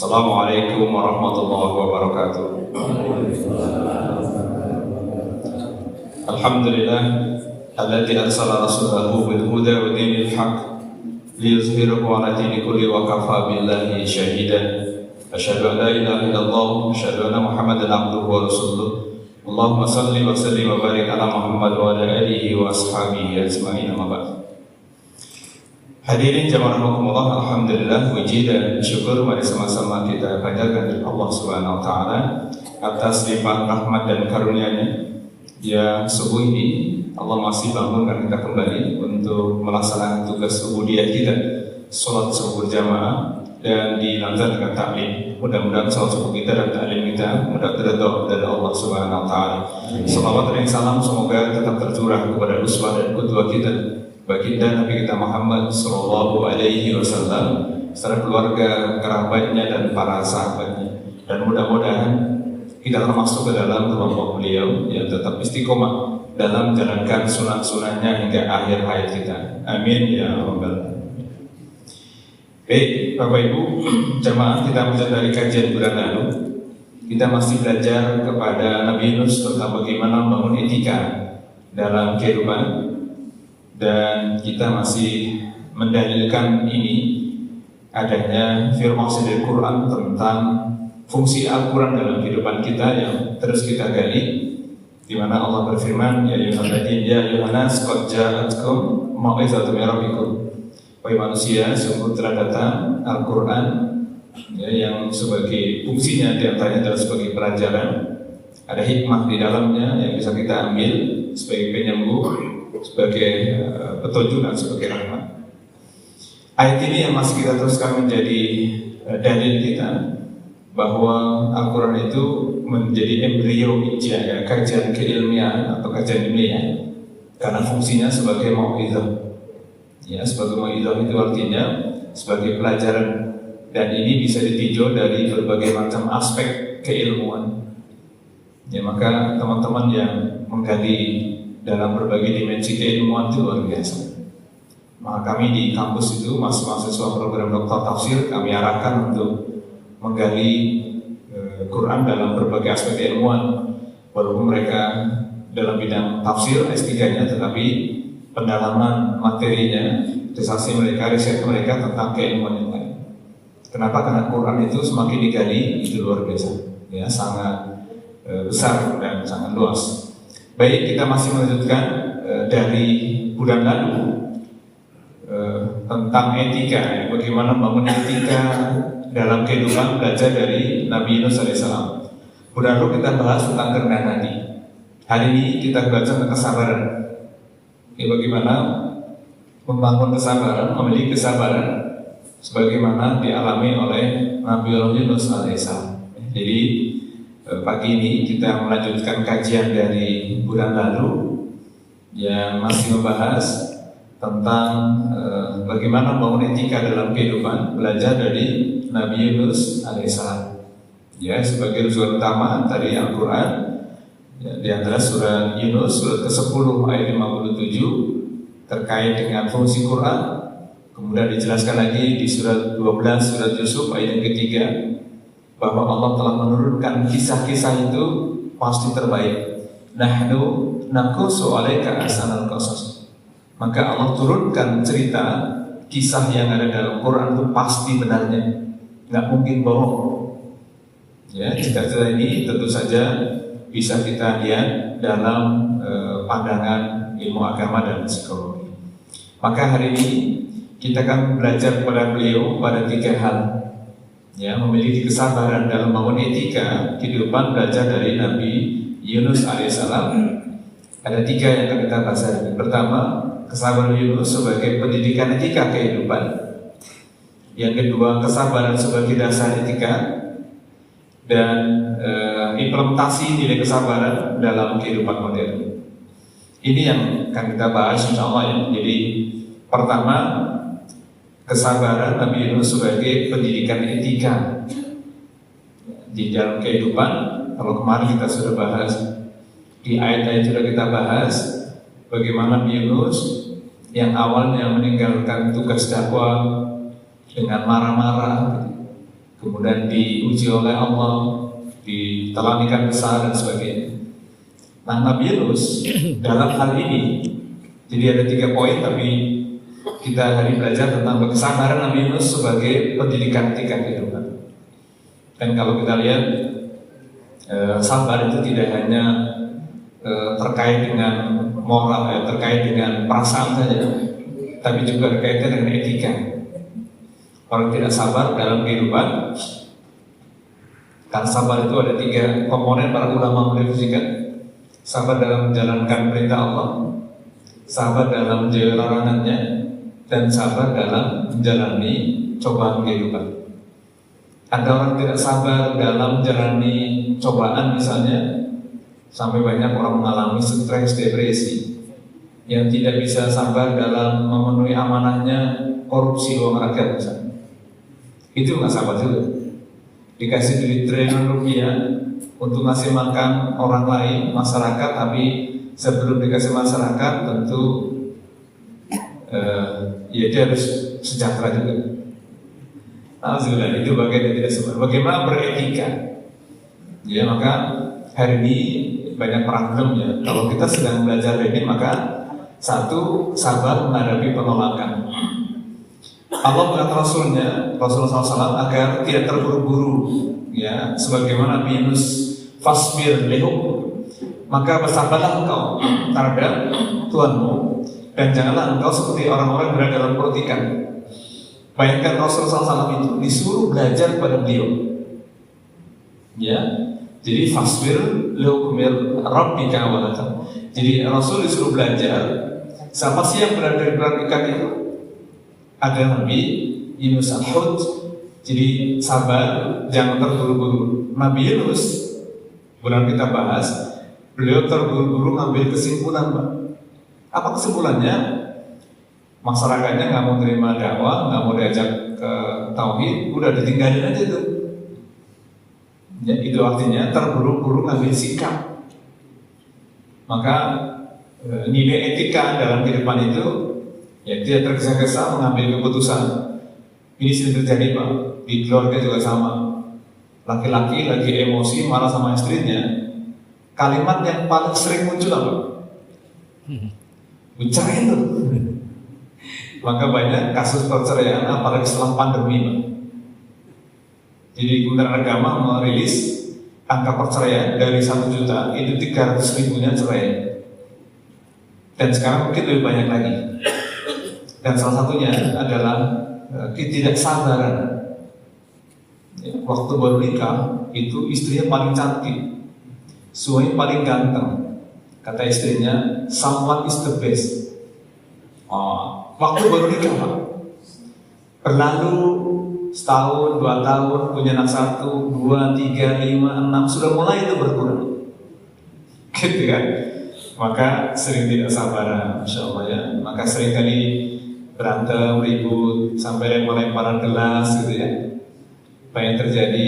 Assalamualaikum warahmatullahi wabarakatuh. Alhamdulillah alladzi arsala rasulahu bil huda wa dinil haqq liyuzhirahu 'ala dini kulli wa kafa billahi shahidan. Asyhadu an la ilaha illallah wa asyhadu anna Muhammadan abduhu wa rasuluh. Allahumma shalli wa sallim wa barik ala Muhammad wa ala alihi wa ashabihi ajma'in. Amma ba'd. Hadirin jamaah rahimakumullah, alhamdulillah, puji dan syukur mari sama-sama kita panjatkan kepada Allah Subhanahu wa taala atas limpahan rahmat dan karunia-Nya. Ya, subuh ini Allah masih bangunkan kita kembali untuk melaksanakan tugas ubudiyah kita, salat subuh berjamaah dan dilanjutkan dengan taklim. Mudah-mudahan salat subuh kita dan taklim kita mendapat ridha dari Allah Subhanahu wa taala. Salawat dan salam semoga tetap tercurah kepada uswah dan qudwah kita, baginda Nabi kita Muhammad sallallahu alaihi wasallam serta keluarga, kerabatnya dan para sahabatnya. Dan mudah-mudahan kita termasuk ke dalam kelompok beliau yang tetap istiqomah dalam menjalankan sunat-sunatnya hingga akhir hayat kita. Amin ya rabbal alamin. Baik, Bapak Ibu jamaah, kita mulai dari kajian bulan lalu. Kita masih belajar kepada Nabi Yunus tentang bagaimana membangun etika dalam kehidupan. Dan kita masih mendalilkan ini adanya firman dari Quran tentang fungsi Al-Quran dalam kehidupan kita yang terus kita gali, di mana Allah berfirman, ya ayyuhannas qad ja'atkum mau'izatun min rabbikum. Wahai manusia, sungguh telah datang Al-Quran ya, yang sebagai fungsinya diantaranya adalah sebagai pelajaran. Ada hikmah di dalamnya yang bisa kita ambil sebagai penyembuh, sebagai petunjuk dan sebagai rahmat. Ayat ini yang masih kita teruskan menjadi dalil kita bahwa Al-Quran itu menjadi embrio ya, kajian keilmian atau kajian ilmiah karena fungsinya sebagai mau'izah. Ya, sebagai mau'izah itu artinya sebagai pelajaran, dan ini bisa ditinjau dari berbagai macam aspek keilmuan. Ya, maka teman-teman yang menggali dalam berbagai dimensi keilmuan itu luar biasa. Maka kami di kampus itu mahasiswa program Doktor Tafsir kami arahkan untuk menggali Quran dalam berbagai aspek keilmuan. Walaupun mereka dalam bidang tafsir S3-nya, tetapi pendalaman materinya, riset mereka tentang keilmuan yang lain. Kenapa? Karena Quran itu semakin digali itu luar biasa, ya, sangat besar dan sangat luas. Baik, kita masih melanjutkan dari bulan lalu tentang etika, ya, bagaimana membangun etika dalam kehidupan, belajar dari Nabi Yunus alaihissalam. Bulan lalu kita bahas tentang kerendahan hati. Hari ini kita belajar tentang kesabaran. Ya, bagaimana membangun kesabaran, memiliki kesabaran, sebagaimana dialami oleh Nabi Yunus alaihissalam. Jadi pagi ini kita melanjutkan kajian dari bulan lalu yang masih membahas tentang bagaimana membangun etika dalam kehidupan, belajar dari Nabi Yunus alaihissalam. Ya, sebagai rujukan utama dari Al-Quran, ya, di antara surah Yunus, surat ke-10 ayat 57 terkait dengan fungsi Quran. Kemudian dijelaskan lagi di surat 12 surat Yusuf ayat yang ketiga, bahwa Allah telah menurunkan kisah-kisah itu pasti terbaik. Nahnu naqussu 'alaika ahsanal qasas. Maka Allah turunkan cerita kisah yang ada dalam Quran itu pasti benarnya, nggak mungkin bohong. Ya, cerita-cerita ini tentu saja bisa kita lihat dalam pandangan ilmu agama dan psikologi. Maka hari ini kita akan belajar kepada beliau pada 3 hal. Ya, memiliki kesabaran dalam membangun etika kehidupan, belajar dari Nabi Yunus alaihissalam. Ada 3 yang akan kita bahas hari ini. Pertama, kesabaran Yunus sebagai pendidikan etika kehidupan. Yang kedua, kesabaran sebagai dasar etika dan implementasi nilai kesabaran dalam kehidupan modern. Ini yang akan kita bahas insya Allah ya. Jadi pertama, kesabaran Nabi Yunus sebagai pendidikan etika di dalam kehidupan. Kalau kemarin kita sudah bahas di ayat-ayat sudah kita bahas bagaimana Nabi Yunus yang awalnya meninggalkan tugas dakwah dengan marah-marah, kemudian diuji oleh Allah, ditelan ikan besar dan sebagainya. Nah, Nabi Yunus dalam hal ini, jadi ada 3 poin, tapi kita hari belajar tentang kesabaran Nabi Yunus sebagai pendidikan etika kehidupan. Dan kalau kita lihat, sabar itu tidak hanya terkait dengan moral, terkait dengan perasaan saja, tapi juga berkaitan dengan etika. Orang tidak sabar dalam kehidupan, kan sabar itu ada 3 komponen para ulama mendefinisikan. Sabar dalam menjalankan perintah Allah, sabar dalam menjauhi larangannya, dan sabar dalam menjalani cobaan kehidupan. Ada orang tidak sabar dalam menjalani cobaan misalnya, sampai banyak orang mengalami stres, depresi. Yang tidak bisa sabar dalam memenuhi amanahnya, korupsi uang rakyat misalnya. Itu nggak sabar juga. Dikasih duit triliunan rupiah untuk ngasih makan orang lain, masyarakat, tapi sebelum dikasih masyarakat tentu ya dia harus sejahtera juga. Alhamdulillah, itu bagian yang tidak sabar. Bagaimana beretika? Ya, maka hari ini banyak problemnya. Kalau kita sedang belajar ini, maka 1, sabar menghadapi penolakan. Allah berkata Rasulullah SAW agar tidak terburu-buru, ya, sebagaimana Nabi Yunus, fasbir lihum, maka bersabarlah engkau terhadap Tuhanmu, dan janganlah engkau seperti orang-orang yang berada dalam perut ikan. Bayangkan Rasulullah SAW itu disuruh belajar pada beliau, ya. Jadi fasbir lihum rabbika walata. Jadi Rasul disuruh belajar. Siapa sih yang berada di perut ikan itu? Ada Nabi Yunus al-Hud. Jadi sabar, jangan terburu-buru. Nabi Yunus, bulan kita bahas, beliau terburu-buru ngambil kesimpulan, Pak. Apa kesimpulannya? Masyarakatnya nggak mau terima dakwah, nggak mau diajak ke tauhid, udah ditinggalin aja tuh. Ya, itu artinya terburu-buru ngambil sikap. Maka nilai etika dalam kehidupan itu, ya, dia tergesa-gesa mengambil keputusan. Ini sering terjadi, Pak. Di keluarga juga sama. Laki-laki lagi emosi marah sama istrinya, kalimat yang paling sering muncul apa? Bercerai tuh. Maka banyak kasus perceraian, apalagi setelah pandemi, Pak. Jadi Kementerian Agama merilis angka perceraian dari 1 juta itu 300.000-nya cerai. Dan sekarang mungkin lebih banyak lagi. Dan salah satunya adalah ketidaksabaran. Waktu baru nikah itu istrinya paling cantik, suami paling ganteng. Kata istrinya, someone is the best. Waktu baru nikah, Pak. Berlalu setahun, 2 tahun, punya anak 1, 2, 3, 5, 6, sudah mulai itu berkurang. Gitu kan? Maka sering tidak sabaran, Masya Allah, ya. Maka sering kali berantem, ribut, sampai lempar-lemparan gelas gitu ya. Apa yang terjadi?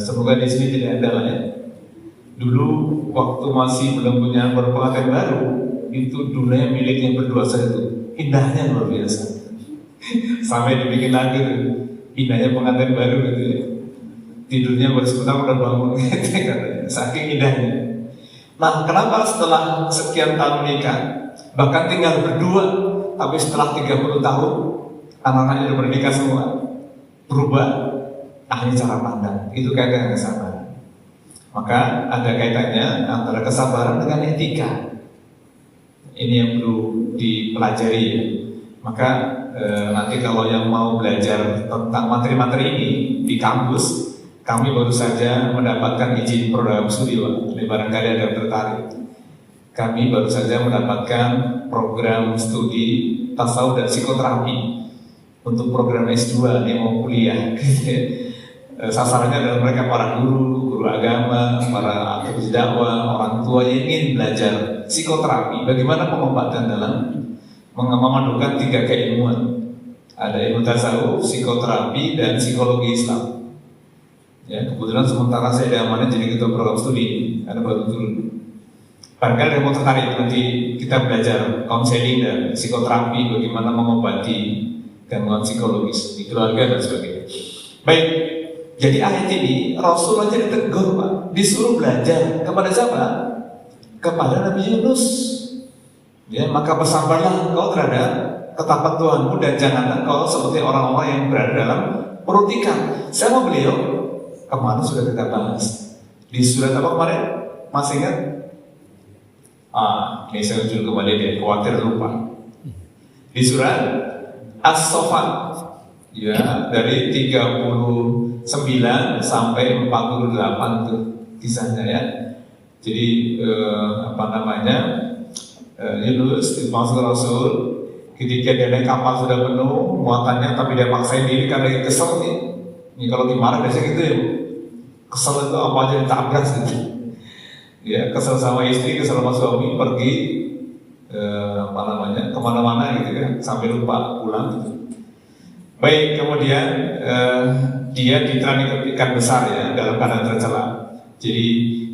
Semoga di sini tidak ada lah ya. Dulu waktu masih belum punya pengantin baru, itu dunia miliknya berdua saja itu, indahnya luar biasa. Sampai dibikin lagi tuh, indahnya pengantin baru gitu ya. Tidurnya baru sebentar udah bangun gitu katanya, saking indahnya. Nah, kenapa setelah sekian tahun nikah, bahkan tinggal berdua, tapi setelah 30 tahun anak-anaknya udah bernikah semua, berubah akhirnya cara pandang. Itu kaitannya dengan kesabaran. Maka ada kaitannya antara kesabaran dengan etika. Ini yang perlu dipelajari ya. Maka nanti kalau yang mau belajar tentang materi-materi ini di kampus, kami baru saja mendapatkan izin program studi, Pak. Barangkali ada yang tertarik. Kami baru saja mendapatkan program studi tasawuf dan psikoterapi untuk program S2 yang mau kuliah. Sasarannya adalah mereka para guru agama, para aktivis dakwah, orang tua yang ingin belajar psikoterapi. Bagaimana pengobatan dalam memadukan 3 keilmuan. Ada ilmu tasawuf, psikoterapi, dan psikologi Islam. Ya, kebetulan sementara saya diamankan jadi ketua program studi, ada baru turun. Barangkali yang mau tertarik nanti kita belajar konseling dan psikoterapi, bagaimana mengobati gangguan psikologis di keluarga dan sebagainya. Baik, jadi ayat ini Rasul aja ditegur Pak, disuruh belajar kepada siapa? Kepada Nabi Yunus. Ya, maka bersabarlah engkau terhadap ketakwaan Tuhanmu dan janganlah engkau seperti orang-orang yang berada dalam perut ikan. Sama beliau kemarin sudah kita bahas di surat apa kemarin? Masih ingat? Ini saya usul kembali dia, khawatir lupa. Di surat As-Saffat, ya, dari 39 sampai 48 tuh kisahnya ya. Jadi Yunus dipanggil Rasul ketika dia naik kapal sudah penuh muatannya, tapi dia paksain diri karena dia kesel nih. Ini kalau dimarah biasanya gitu ya, kesel itu apa aja ditabrak gitu. Ya, kesel sama istri, kesel sama suami, pergi kemana-mana gitu kan, sampai lupa pulang gitu. Baik, kemudian dia diterani ikan besar ya, dalam keadaan tercela. Jadi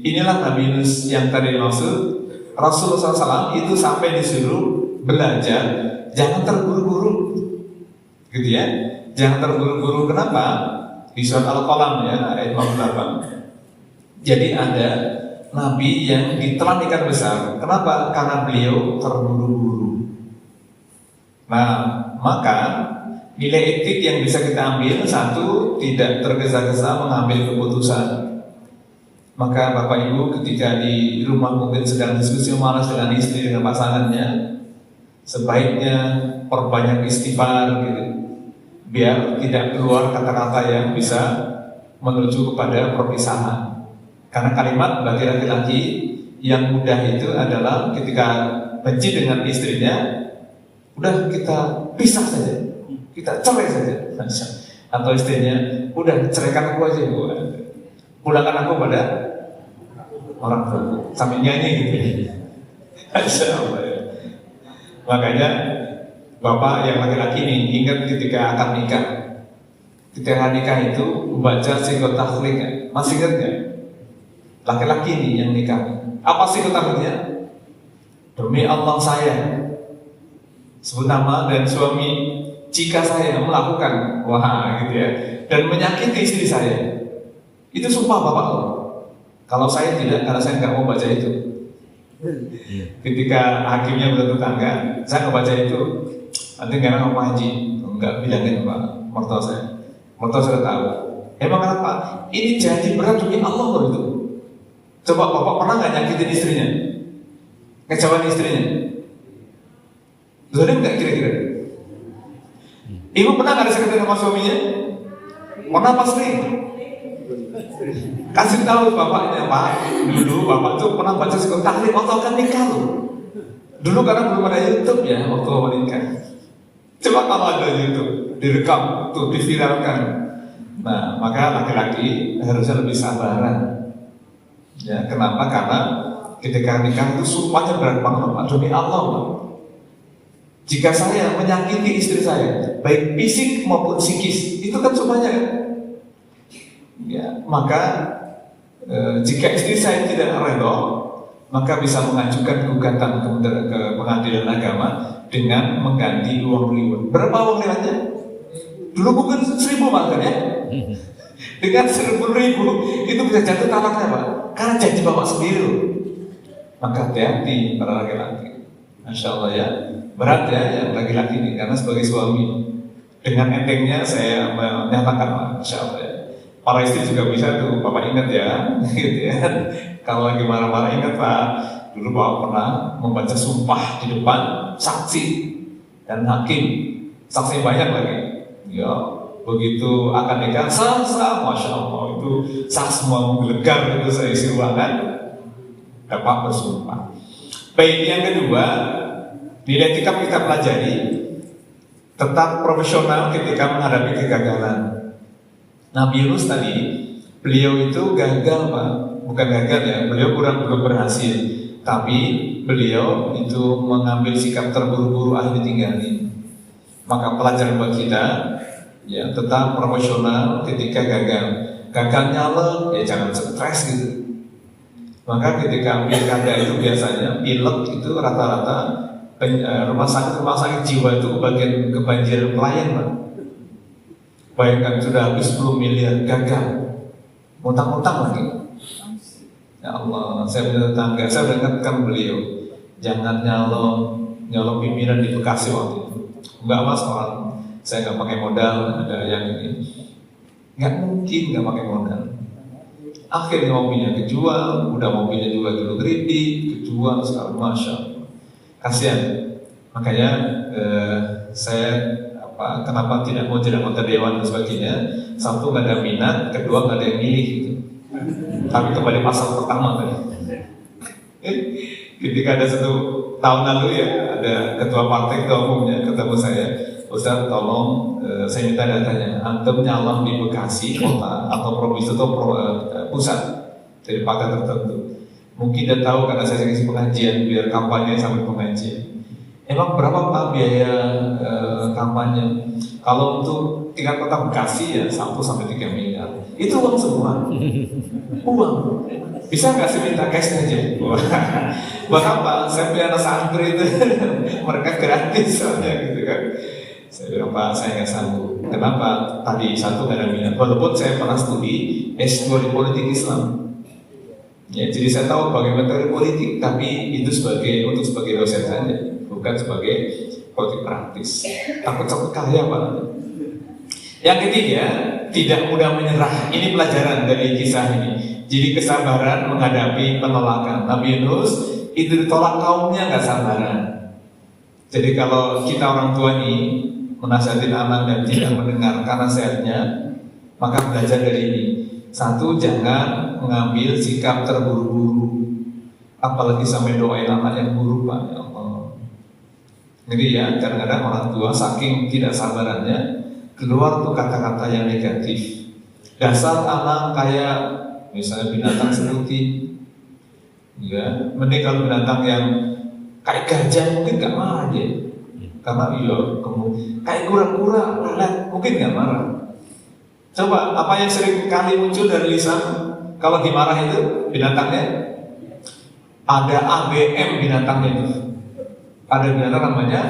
inilah Nabi Yunus yang tadi dimaksud. Rasulullah SAW itu sampai disuruh belajar, jangan terburu-buru, gitu ya. Jangan terburu-buru. Kenapa? Di surat Al-Qalam ya, ayat 58. Jadi ada Nabi yang ditelan ikan besar. Kenapa? Karena beliau terburu-buru. Nah, maka nilai etik yang bisa kita ambil, satu, tidak tergesa-gesa mengambil keputusan. Maka Bapak Ibu ketika di rumah mungkin sedang diskusi malas dengan istri, dengan pasangannya, sebaiknya perbanyak istighfar gitu, biar tidak keluar kata-kata yang bisa menuju kepada perpisahan. Karena kalimat bagi laki-laki yang mudah itu adalah ketika benci dengan istrinya, udah kita pisah saja, kita cerai saja, atau istrinya, udah ceraikan aku aja Bu, pulangkan aku pada orang tua, sampai nyanyi gitu. Makanya Bapak yang laki-laki ini ingat ketika akan nikah. Ketika nikah itu membaca sigot takhlik, masih ingat nggak? Laki-laki ini yang nikah, apa sigot takhliknya? Demi Allah saya sebut nama dan suami, jika saya melakukan gitu ya, dan menyakiti istri saya, itu sumpah Bapak loh. Kalau saya tidak, karena saya nggak mau baca itu. Ketika hakimnya bertetangga, saya nggak baca itu, nanti nggak mau haji, nggak bilangin Pak mertua saya. Mertua sudah tahu. Emang kenapa? Ini janji berat demi Allah loh itu. Coba Bapak pernah nggak nyakitin istrinya? Ngecewain istrinya? Zalim nggak kira-kira? Ibu pernah nggak disakitin sama suaminya? Pernah apa sering? Kasih tahu bapaknya, Pak. Dulu bapak tuh pernah baca sigot takhlik waktu akan nikah loh. Dulu karena belum ada YouTube ya waktu mau nikah. Coba kalau ada YouTube, direkam, tuh diviralkan. Nah, maka laki-laki harusnya lebih sabaran. Ya, kenapa? Karena ketika nikah itu sumpahnya berat banget, Pak. Demi Allah, Pak. Jika saya menyakiti istri saya, baik fisik maupun psikis, itu kan sumpahnya kan? Ya, maka jika istri saya tidak rela, maka bisa mengajukan gugatan ke pengadilan agama dengan mengganti uang riba. Berapa uang ribanya? Dulu mungkin 1.000 bahkan ya. Dengan 1.000 itu bisa jatuh talaknya Pak, karena janji bapak sendiri. Maka hati-hati para laki-laki. Masya Allah ya, berat ya yang laki-laki ini, karena sebagai suami dengan entengnya saya menyatakan Masya Allah ya. Para istri juga bisa tuh, Bapak ingat ya, gitu ya. Kalau lagi marah-marah ingat Pak, dulu Bapak pernah membaca sumpah di depan saksi dan hakim, saksi banyak lagi. Ya, begitu akan nikah sah, Masya Allah itu sah semua menggelegar itu saya isi ruangan, dapat bersumpah. Baik, yang kedua, nilai etika kita pelajari, tetap profesional ketika menghadapi kegagalan. Nabi Yunus tadi, beliau itu gagal Pak, bukan gagal ya, beliau belum berhasil, tapi beliau itu mengambil sikap terburu-buru akhirnya tinggalin. Maka pelajaran buat kita, ya tetap profesional ketika gagal. Gagal nyala, ya jangan stres gitu. Maka ketika pilkada itu biasanya pilek itu rata-rata rumah sakit jiwa itu bagian kebanjiran pelayan Pak. Bayangkan sudah habis 10 miliar, gagal, utang-utang lagi. Ya Allah, saya punya tetangga, saya ingatkan beliau, jangan nyolong pimpinan di Bekasi waktu itu. Enggak masalah, saya nggak pakai modal, ada yang ini. Nggak mungkin nggak pakai modal. Akhirnya mobilnya kejual, udah mobilnya juga dulu kredit, kejual sekarang, masya Allah. Kasihan. Makanya saya kenapa tidak mau jadi anggota dewan dan sebagainya. Satu nggak ada minat, kedua nggak ada yang milih gitu. Tapi kembali pasal pertama tadi. Ketika ada 1 tahun lalu ya, ada ketua partai, ketua umumnya ketemu saya, Ustaz tolong saya minta datanya, antum nyalon di Bekasi kota atau provinsi atau pusat dari partai tertentu. Mungkin dia tahu karena saya kasih pengajian biar kampanye sampai pengajian. Emang berapa Pak biaya kampanye? Kalau untuk tingkat kota Bekasi ya 1-3 miliar. Itu uang semua. Uang. Bisa nggak sih minta cash aja? Buat apa? Saya punya anak santri itu, mereka gratis soalnya gitu kan. Saya bilang Pak, saya nggak sanggup. Kenapa? Tadi satu nggak ada minat. Walaupun saya pernah studi S2 di politik Islam. Ya, jadi saya tahu bagaimana teori politik, tapi itu sebagai dosen saja, bukan sebagai politik praktis. Takut kaya Pak. Yang ketiga, tidak mudah menyerah. Ini pelajaran dari kisah ini. Jadi kesabaran menghadapi penolakan. Nabi Yunus itu ditolak kaumnya nggak sabaran. Jadi kalau kita orang tua nih menasihatin anak dan tidak mendengarkan nasihatnya, maka belajar dari ini. Satu, jangan mengambil sikap terburu-buru, apalagi sampai doain anak yang buruk Pak. Ya Allah. Jadi ya kadang-kadang orang tua saking tidak sabarannya keluar tuh kata-kata yang negatif. Dasar anak kayak misalnya binatang seperti, ya, mending kalau binatang yang kayak gajah mungkin nggak marah dia, karena kayak kura-kura, lalat mungkin nggak marah. Coba apa yang sering kali muncul dari lisan kalau dimarah itu binatangnya? Ada ABM binatangnya itu. Ada binatang namanya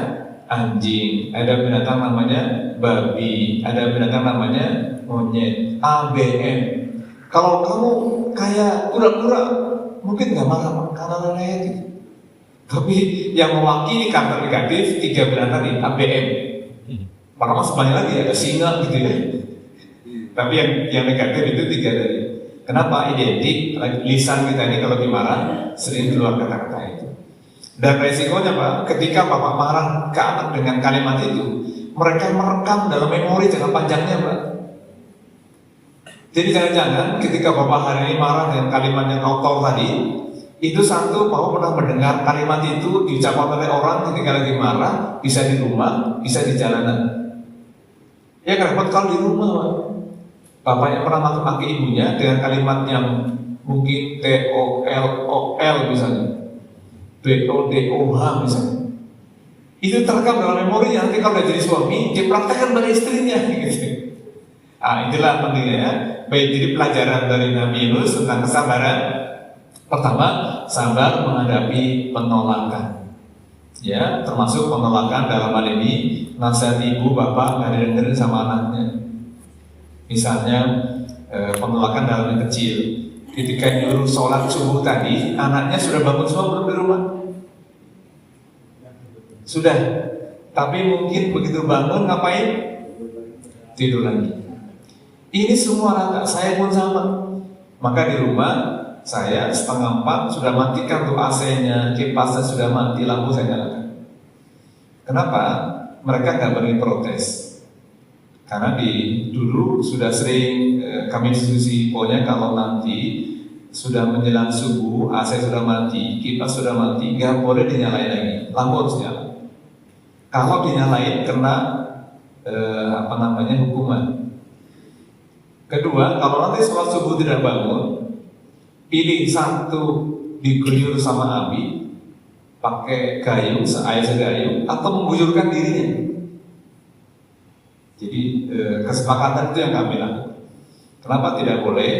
anjing, ada binatang namanya babi, ada binatang namanya monyet. ABM. Kalau kamu kayak kura-kura, mungkin nggak marah karena lelet gitu. Tapi yang mewakili kata negatif 3 binatang ini ABM. Maka masih banyak lagi ada singa gitu ya. Tapi yang negatif itu 3 dari. Kenapa? Identik lisan kita ini kalau dimarah sering keluar kata-kata itu. Dan resikonya Pak, ketika Bapak marah ke anak dengan kalimat itu, mereka merekam dalam memori jangka panjangnya Pak. Jadi jangan-jangan ketika Bapak hari ini marah dengan kalimat yang kotor tadi, itu satu, Bapak pernah mendengar kalimat itu diucapkan oleh orang ketika lagi marah, bisa di rumah, bisa di jalanan. Ya kenapa kalau di rumah Pak? Bapaknya pernah maki ibunya dengan kalimat yang mungkin TOLOL misalnya, BODOH misalnya. Itu terekam dalam memori, nanti kalau udah jadi suami, dipraktekkan pada istrinya gitu. Itulah pentingnya ya. Baik, jadi pelajaran dari Nabi Yunus tentang kesabaran. Pertama, sabar menghadapi penolakan. Ya, termasuk penolakan dalam hal ini nasihat ibu bapak nggak didengerin sama anaknya. Misalnya penolakan dalam yang kecil. Ketika nyuruh sholat subuh tadi, anaknya sudah bangun semua belum di rumah? Sudah. Tapi mungkin begitu bangun ngapain? Tidur lagi. Ini semua rata, saya pun sama. Maka di rumah saya 3:30 sudah matikan tuh AC-nya, kipasnya sudah mati, lampu saya nyalakan. Kenapa? Mereka nggak berani protes. Karena dulu sudah sering kami diskusi, pokoknya kalau nanti sudah menjelang subuh, AC sudah mati, kipas sudah mati, nggak boleh dinyalain lagi, lampu harus nyala. Kalau dinyalain kena hukuman. Kedua, kalau nanti sholat subuh tidak bangun, pilih satu diguyur sama api, pakai gayung, air segayung, atau mengguyurkan dirinya. Jadi kesepakatan itu yang kami lakukan. Kenapa tidak boleh?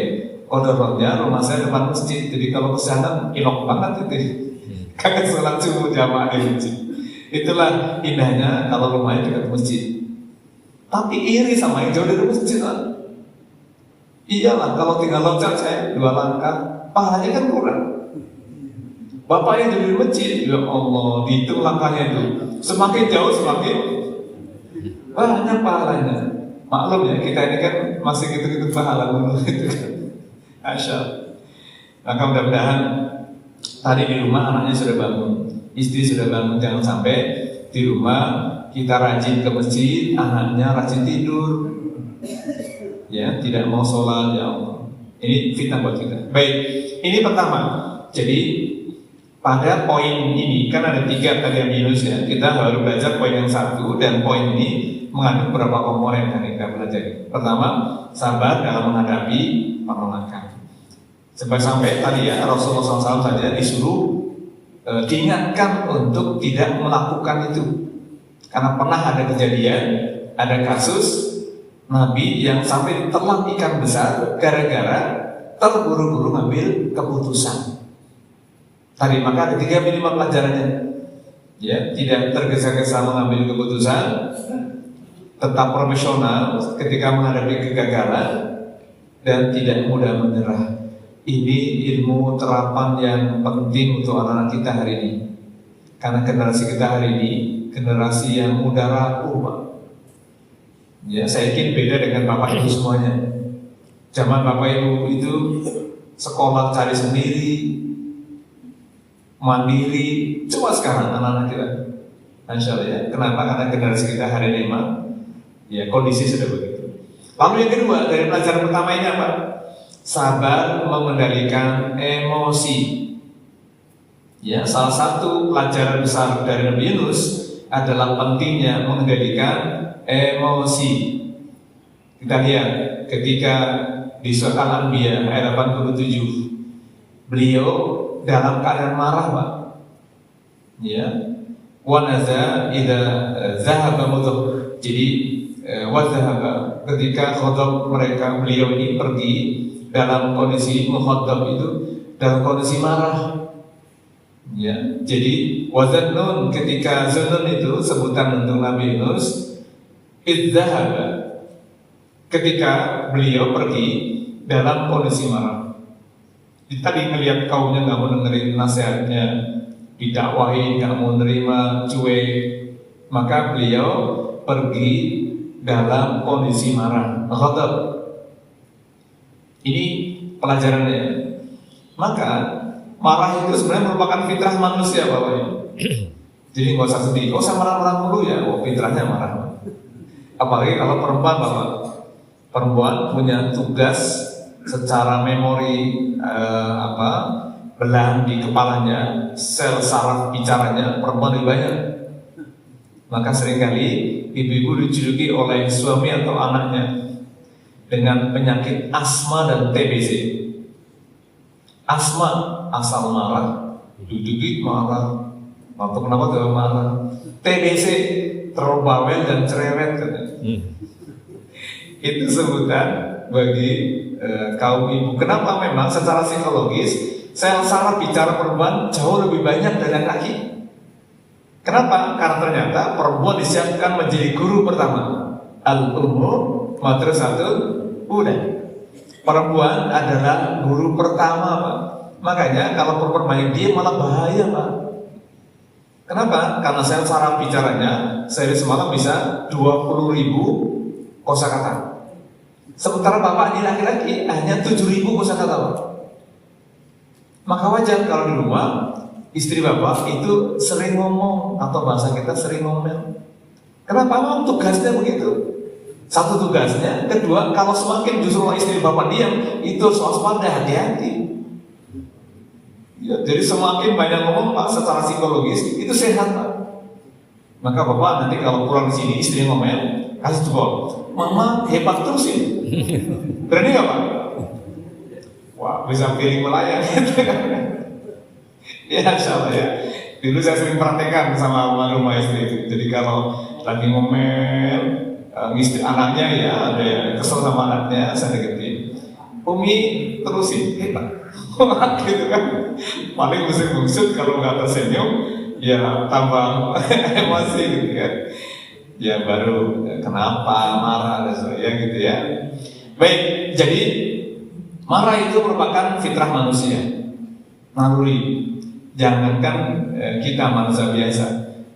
Kodorotnya rumah saya depan masjid, jadi kalau kesana ilok banget itu. Kagak sholat subuh jamaah di masjid. Itulah indahnya kalau rumahnya dekat masjid. tapi iri sama yang jauh dari masjid kan. Iyalah, kalau tinggal loncat saya 2 langkah, pahalanya kan kurang. Bapak yang jauh dari masjid, ya Allah, dihitung langkahnya itu, semakin jauh semakin banyak pahalanya. Maklum ya, kita ini kan masih gitu-gitu pahala dulu gitu kan. Masya Allah. Maka mudah-mudahan tadi di rumah anaknya sudah bangun, istri sudah bangun, jangan sampai di rumah kita rajin ke masjid, anaknya rajin tidur, ya tidak mau sholat, ya Allah. Ini fitnah buat kita. Baik, ini pertama. Jadi pada poin ini kan ada 3 tadi yang minus ya. Kita baru belajar poin yang 1 dan poin ini mengandung beberapa komponen yang kita pelajari. Pertama, sabar dalam menghadapi penolakan. Sampai tadi ya Rasulullah SAW saja disuruh diingatkan untuk tidak melakukan itu, karena pernah ada kejadian, ada kasus Nabi yang sampai ditelan ikan besar gara-gara terburu-buru ngambil keputusan. Tadi maka ada 3 minimal pelajarannya, ya, tidak tergesa-gesa mengambil keputusan, tetap profesional ketika menghadapi kegagalan, dan tidak mudah menyerah. Ini ilmu terapan yang penting untuk anak-anak kita hari ini. Karena generasi kita hari ini generasi yang mudah rapuh, Pak. Ya, saya yakin beda dengan Bapak Ibu semuanya. Zaman Bapak Ibu itu sekolah cari sendiri, mandiri. Coba sekarang anak-anak kita, Masya Allah ya. Kenapa? Karena generasi kita hari ini memang ya kondisi sudah begitu. Lalu yang kedua dari pelajaran pertama ini apa? Sabar mengendalikan emosi. Ya, salah satu pelajaran besar dari Nabi Yunus adalah pentingnya mengendalikan emosi. Kita lihat ketika di surat Al-Anbiya ayat 87, beliau dalam keadaan marah, Pak. Ya, wa naza idza zahaba mudhab. Jadi wa zahaba ketika khadab mereka, beliau ini pergi dalam kondisi mukhadab, itu dalam kondisi marah. Ya, jadi wazannun ketika zannun itu sebutan untuk Nabi Yunus, idzahaba ketika beliau pergi dalam kondisi marah. Tadi ngelihat kaumnya nggak mau dengerin nasihatnya, didakwahi nggak mau nerima, cuek, maka beliau pergi dalam kondisi marah, ghadab. Ini pelajarannya. Maka marah itu sebenarnya merupakan fitrah manusia, Bapak Ibu. Jadi nggak usah sedih, nggak usah marah-marah dulu ya. Oh, fitrahnya marah. Apalagi kalau perempuan, Bapak. Perempuan punya tugas secara memori belahan di kepalanya, sel saraf bicaranya perempuan lebih banyak. Maka seringkali ibu-ibu dijuluki oleh suami atau anaknya dengan penyakit asma dan TBC. Asma asal marah, duduk marah, waktu kenapa tidak marah. TBC terlalu bawel dan cerewet. Itu sebutan bagi kaum ibu. Kenapa? Memang secara psikologis sel saraf bicara perempuan jauh lebih banyak dari laki-laki. Kenapa? Karena ternyata perempuan disiapkan menjadi guru pertama. Al-ummu madrasatul ula. Perempuan adalah guru pertama, Pak. Makanya kalau perempuan banyak dia malah bahaya, Pak. Kenapa? Karena sel saraf bicaranya sehari semalam bisa 20.000 kosakata. Sementara bapak ini laki-laki hanya 7.000 kosakata, Pak. Maka wajar kalau di rumah istri bapak itu sering ngomong, atau bahasa kita sering ngomel. Kenapa? Memang tugasnya begitu. Satu tugasnya, kedua, kalau semakin justru istri bapak diam, itu harus waspada, hati-hati. Ya, jadi semakin banyak ngomong, Pak, secara psikologis itu sehat, Pak. Maka bapak nanti kalau pulang di sini istri ngomel, kasih jempol, mama hebat terus ini. Berani nggak, Pak? Wah, bisa piring melayang. Ya, insya Allah ya. Dulu saya sering praktekkan sama rumah istri itu. Jadi kalau lagi ngomel, istri anaknya ya ada yang kesel sama anaknya, saya deketin, Umi terusin, hebat. Gitu kan. Paling busuk-busuk kalau nggak tersenyum, ya tambah emosi gitu kan. Ya baru kenapa marah dan sebagainya gitu ya. Baik, jadi marah itu merupakan fitrah manusia, naluri. Jangankan kita manusia biasa,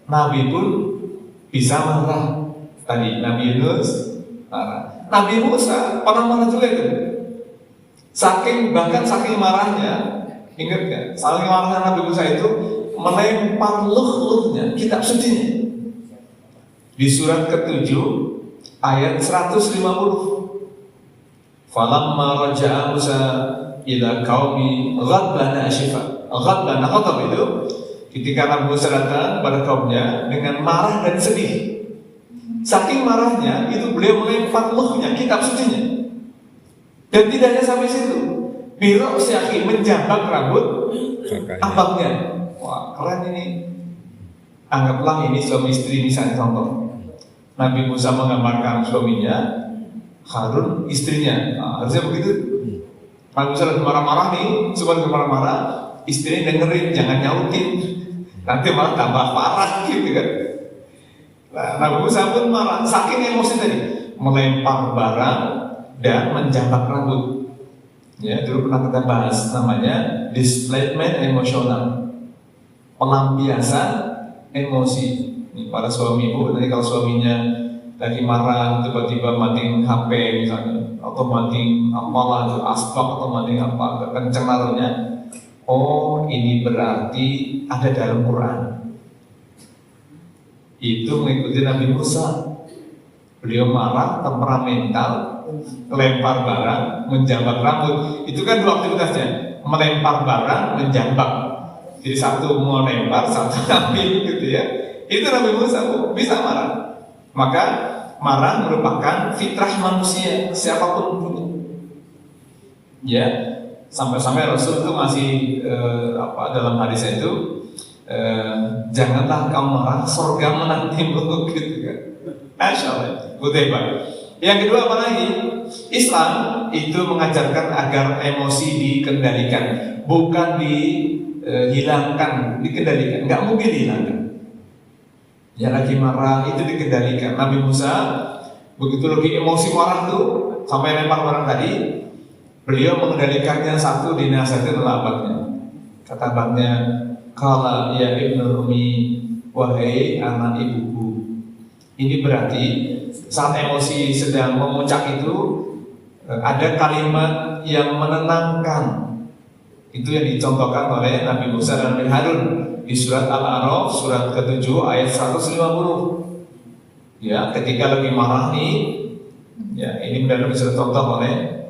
Nabi pun bisa marah. Tadi Nabi Yunus marah, Nabi Musa pernah marah juga itu. Saking marahnya, ingat gak? Saking marahnya Nabi Musa itu melempar luh-luhnya, kitab sucinya. Di surat ke-7 ayat 150. Falamma raja'a Musa ila qaumi ghadbana ashifa. Ghadbana khatab itu ketika Nabi Musa datang pada kaumnya dengan marah dan sedih. Saking marahnya itu beliau melempar luhnya, kitab sucinya. Dan tidak hanya sampai situ. Biro syakhi menjambak rambut abangnya. Wah, keren ini. Anggaplah ini suami istri misalnya contoh. Nabi Musa menggambarkan suaminya, Harun istrinya. Nah, harusnya begitu. Nabi Musa lagi marah-marah nih, semua lagi marah-marah, istrinya dengerin, jangan nyautin, nanti malah tambah parah gitu kan. Nah, Nabi Musa pun marah, saking emosi tadi, melempar barang dan menjambak rambut. Ya, dulu pernah kita bahas namanya displacement emosional, pelampiasan emosi. Para suami ibu, nanti kalau suaminya lagi marah, tiba-tiba matiin HP misalnya, atau matiin apalah itu asbak atau matiin apa kenceng naruhnya, oh ini berarti ada dalam Quran. Itu mengikuti Nabi Musa. Beliau marah, temperamental, lempar barang, menjambak rambut. Itu kan dua aktivitasnya, melempar barang, menjambak. Jadi satu mau lempar, satu ambil gitu ya. Itu Nabi Musa bisa marah. Maka marah merupakan fitrah manusia, siapapun punya. Ya, sampai-sampai Rasul itu masih dalam hadis itu, janganlah kamu marah, surga menantimu gitu kan. Masyaallah, hebat. Yang kedua apa lagi? Islam itu mengajarkan agar emosi dikendalikan, bukan dihilangkan, dikendalikan. Nggak mungkin dihilangkan. Ya lagi marah itu dikendalikan. Nabi Musa begitu lagi emosi marah tuh sampai lempar barang tadi, beliau mengendalikannya satu dinasihatin oleh abangnya. Kata abangnya, "Qala ya ibnu Umi, wahai anak ibuku." Ini berarti saat emosi sedang memuncak itu ada kalimat yang menenangkan. Itu yang dicontohkan oleh Nabi Musa dan Nabi Harun di surat Al-A'raf surat ke-7 ayat 150. Ya, ketika lagi marah nih, ya ini benar-benar bisa contoh oleh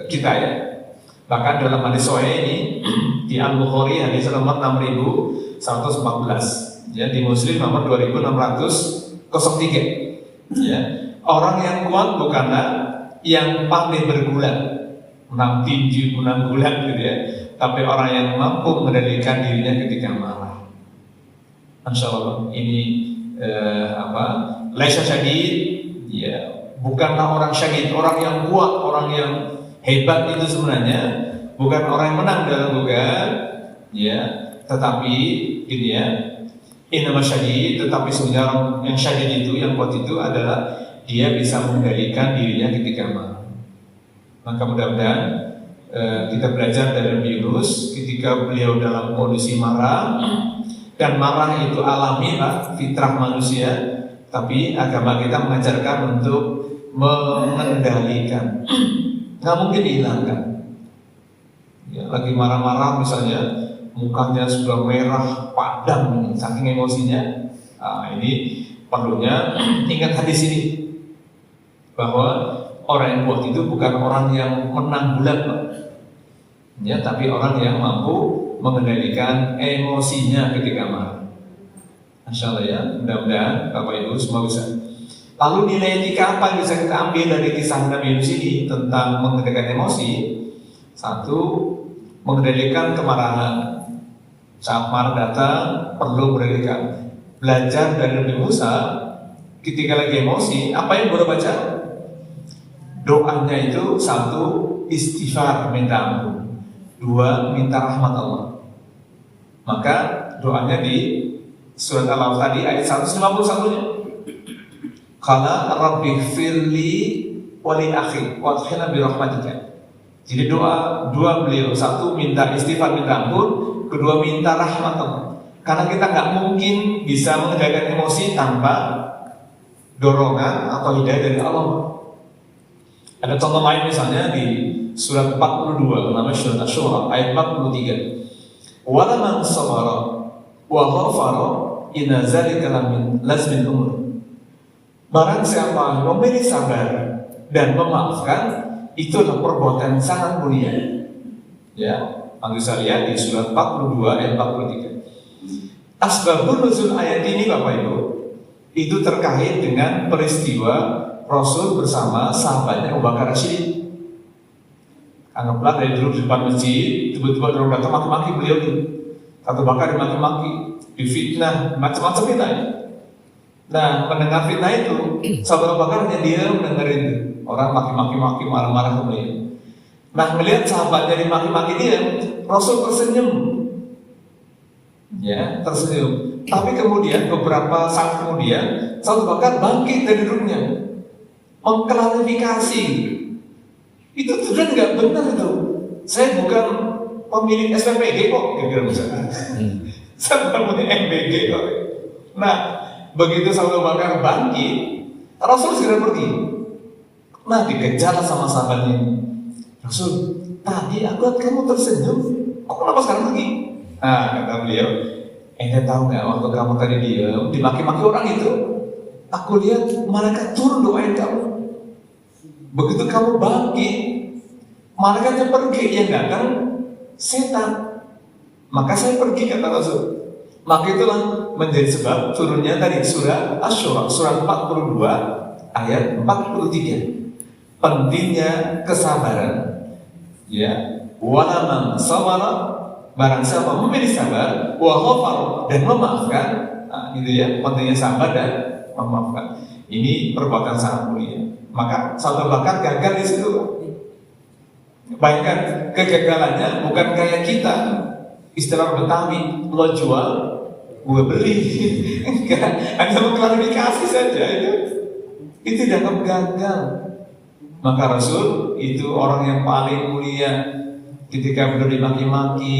kita ya. Bahkan dalam hadis sahih ini di Al-Bukhari hadis nomor 6114, ya di Muslim nomor 2603. Ya, orang yang kuat bukanlah yang pandai bergulat, menang tinju, menang gulat gitu ya, tapi orang yang mampu mengendalikan dirinya ketika marah. Masya Allah, ini laisa syadid, ya bukanlah orang syadid, orang yang kuat, orang yang hebat itu sebenarnya bukan orang yang menang dalam gugat, ya, tetapi gitu ya, innama syadid, tetapi sebenarnya orang yang syadid itu, yang kuat itu adalah dia bisa mengendalikan dirinya ketika marah. Maka mudah-mudahan kita belajar dari Nabi Yunus ketika beliau dalam kondisi marah, dan marah itu alami lah, fitrah manusia, tapi agama kita mengajarkan untuk mengendalikan, nggak mungkin dihilangkan. Ya, lagi marah-marah misalnya, mukanya sudah merah padam saking emosinya. Nah, ini perlunya ingat hadis ini bahwa orang yang kuat itu bukan orang yang menang bulat, Pak. Ya, tapi orang yang mampu mengendalikan emosinya ketika marah. Masya Allah ya, mudah-mudahan Bapak Ibu semua bisa. Lalu nilai etika apa yang bisa kita ambil dari kisah Nabi Yunus ini tentang mengendalikan emosi? Satu, mengendalikan kemarahan. Saat marah datang, perlu mengendalikan. Belajar dari Nabi Musa, ketika lagi emosi, apa yang boleh baca? Doanya itu satu, istighfar, minta ampun. Dua, minta rahmat Allah. Maka doanya surat Al-Alaq tadi ayat 151-nya. Qala rabbi firli wali akhi wadkhilna bi rahmatika. Jadi dua beliau, satu minta istighfar, minta ampun, kedua minta rahmat Allah. Karena kita nggak mungkin bisa mengendalikan emosi tanpa dorongan atau hidayah dari Allah. Ada contoh lain misalnya di surat 42, namanya surat Asy-Syura ayat 43. Wala man sabara wa ghafara inna zalika lazmin umur. Barang siapa memberi sabar dan memaafkan, itu adalah perbuatan sangat mulia. Ya, Anda bisa lihat di surat 42 ayat 43. Asbabun nuzul ayat ini Bapak Ibu, itu terkait dengan peristiwa Rasul bersama sahabatnya Abu Bakar As-Siddiq. Anggaplah dari dulu di depan masjid, tiba-tiba orang datang maki-maki beliau itu. Abu Bakar dimaki-maki, difitnah, macam-macam fitnah. Nah, mendengar fitnah itu, sahabat Abu Bakar hanya dia mendengarin itu. Orang maki-maki, marah-marah ke beliau. Nah, melihat sahabatnya dimaki-maki dia, Rasul tersenyum. Ya, tersenyum. Tapi kemudian beberapa saat kemudian, sahabat Abu Bakar bangkit dari duduknya, mengklarifikasi. Itu sudah nggak benar itu. Saya bukan pemilik SPPG kok, kira-kira misalnya. Saya bukan punya MBG kok. Nah, begitu sahabat Abu Bakar bangkit, Rasul segera pergi. Nah, dikejar sama sahabatnya. Rasul, tadi aku lihat kamu tersenyum, kok kenapa sekarang pergi? Nah, kata beliau, ente tahu nggak waktu kamu tadi diam, dimaki-maki orang itu, aku lihat malaikat turun doain kamu. Begitu kamu bangkit, malaikatnya pergi, yang datang setan. Maka saya pergi, kata Rasul. Maka itulah menjadi sebab turunnya tadi surat Asy-Syura, surat 42 ayat 43. Pentingnya kesabaran. Ya, walaman sabara, barang siapa memilih sabar, wa ghafara, dan memaafkan. Nah, itu ya, pentingnya sabar dan memaafkan. Ini perbuatan sangat mulia. Maka sahabat Bakar gagal di situ. Bayangkan kegagalannya bukan kayak kita, istilah Betawi, lo jual, gue beli. Enggak, hanya mengklarifikasi saja itu dianggap gagal. Maka Rasul itu orang yang paling mulia. Ketika beliau dimaki-maki,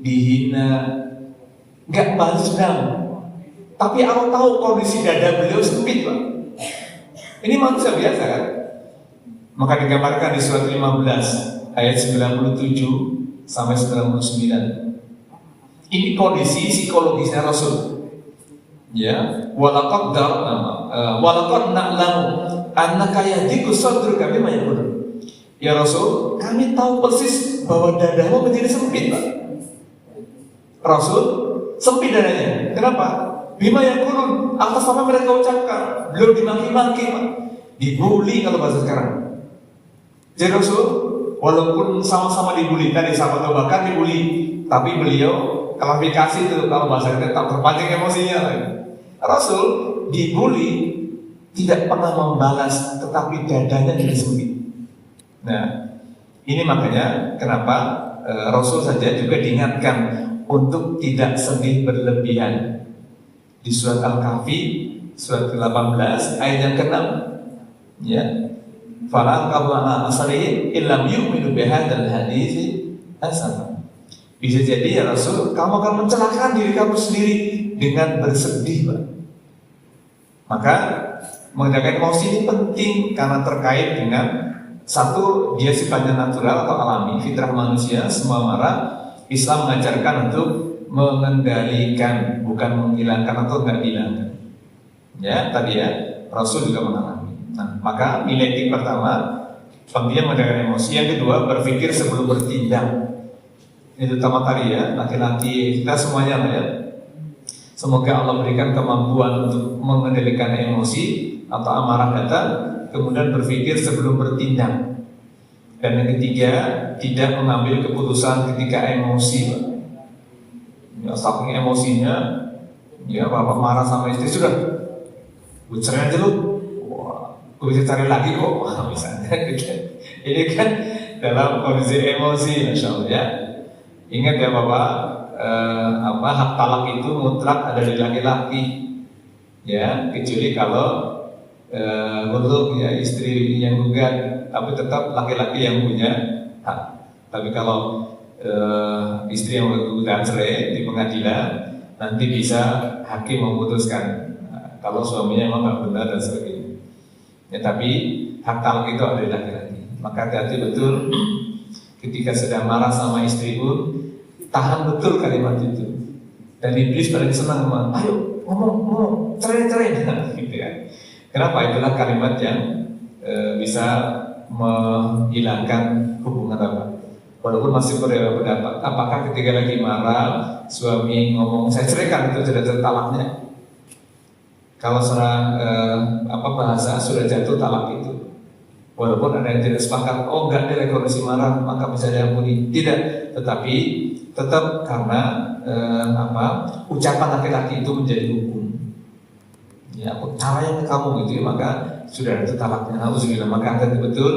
dihina, nggak balas dendam. Tapi Allah tahu kondisi dada beliau sempit, Pak. Ini manusia biasa kan? Maka digambarkan di surat 15 ayat 97 sampai 99. Ini kondisi psikologisnya Rasul. Ya, walaqad na'lamu annaka yadiku sadruka bima yaqulun. Ya Rasul, kami tahu persis bahwa dadamu menjadi sempit, Pak. Rasul sempit dadanya. Kenapa? Bima yaqulun, atas apa mereka ucapkan. Beliau dimaki-maki, Pak. Dibully kalau bahasa sekarang. Jadi Rasul, walaupun sama-sama dibully, tadi sahabat Abu Bakar dibully, tapi beliau klarifikasi itu kalau bahasa kita tak terpancing emosinya lagi. Rasul dibully tidak pernah membalas, tetapi dadanya jadi sempit. Nah, ini makanya kenapa Rasul saja juga diingatkan untuk tidak sedih berlebihan. Di surat Al-Kahfi surat ke-18 ayat yang ke-6, ya, fala qabla asri illam yu'minu bihadzal hadits asal. Bisa jadi ya Rasul, kamu akan mencelakakan diri kamu sendiri dengan bersedih, Pak. Maka menjaga emosi ini penting karena terkait dengan satu, dia sifatnya natural atau alami, fitrah manusia, semua marah. Islam mengajarkan untuk mengendalikan, bukan menghilangkan atau nggak hilangkan. Ya, tadi ya, Rasul juga mengalami. Nah, maka nilai etik pertama, pentingnya menjaga emosi. Yang kedua, berpikir sebelum bertindak. Itu utama tadi ya, laki-laki kita semuanya ya. Semoga Allah berikan kemampuan untuk mengendalikan emosi atau amarah datang, kemudian berpikir sebelum bertindak. Dan yang ketiga, tidak mengambil keputusan ketika emosi, Pak. Ya, saking emosinya, ya bapak marah sama istri, sudah, gue cerai aja lu, wah, gue bisa cari lagi kok, misalnya. Ini kan dalam kondisi emosi, Masya Allah ya. Ingat ya Bapak, hak talak itu mutlak ada di laki-laki, ya, kecuali kalau untuk ya istri yang gugat, tapi tetap laki-laki yang punya hak. Tapi kalau istri yang gugat cerai di pengadilan, nanti bisa hakim memutuskan kalau suaminya memang nggak benar dan sebagainya. Ya, tapi hak talak itu ada di laki-laki. Maka hati-hati betul ketika sedang marah sama istri pun, tahan betul kalimat itu. Dan iblis paling senang, ayo ngomong, cerai, gitu kan. Kenapa? Itulah kalimat yang bisa menghilangkan hubungan apa. Walaupun masih berbeda pendapat, apakah ketika lagi marah suami ngomong saya ceraikan itu sudah jatuh talaknya? Kalau secara bahasa sudah jatuh talak itu. Walaupun ada yang tidak sepakat, oh enggak, dia kondisi marah maka bisa diampuni. Tidak, tetapi tetap karena ucapan laki-laki itu menjadi hukum. Ya, aku caranya ke kamu gitu ya, maka sudah ada talaknya. Alhamdulillah, maka hati betul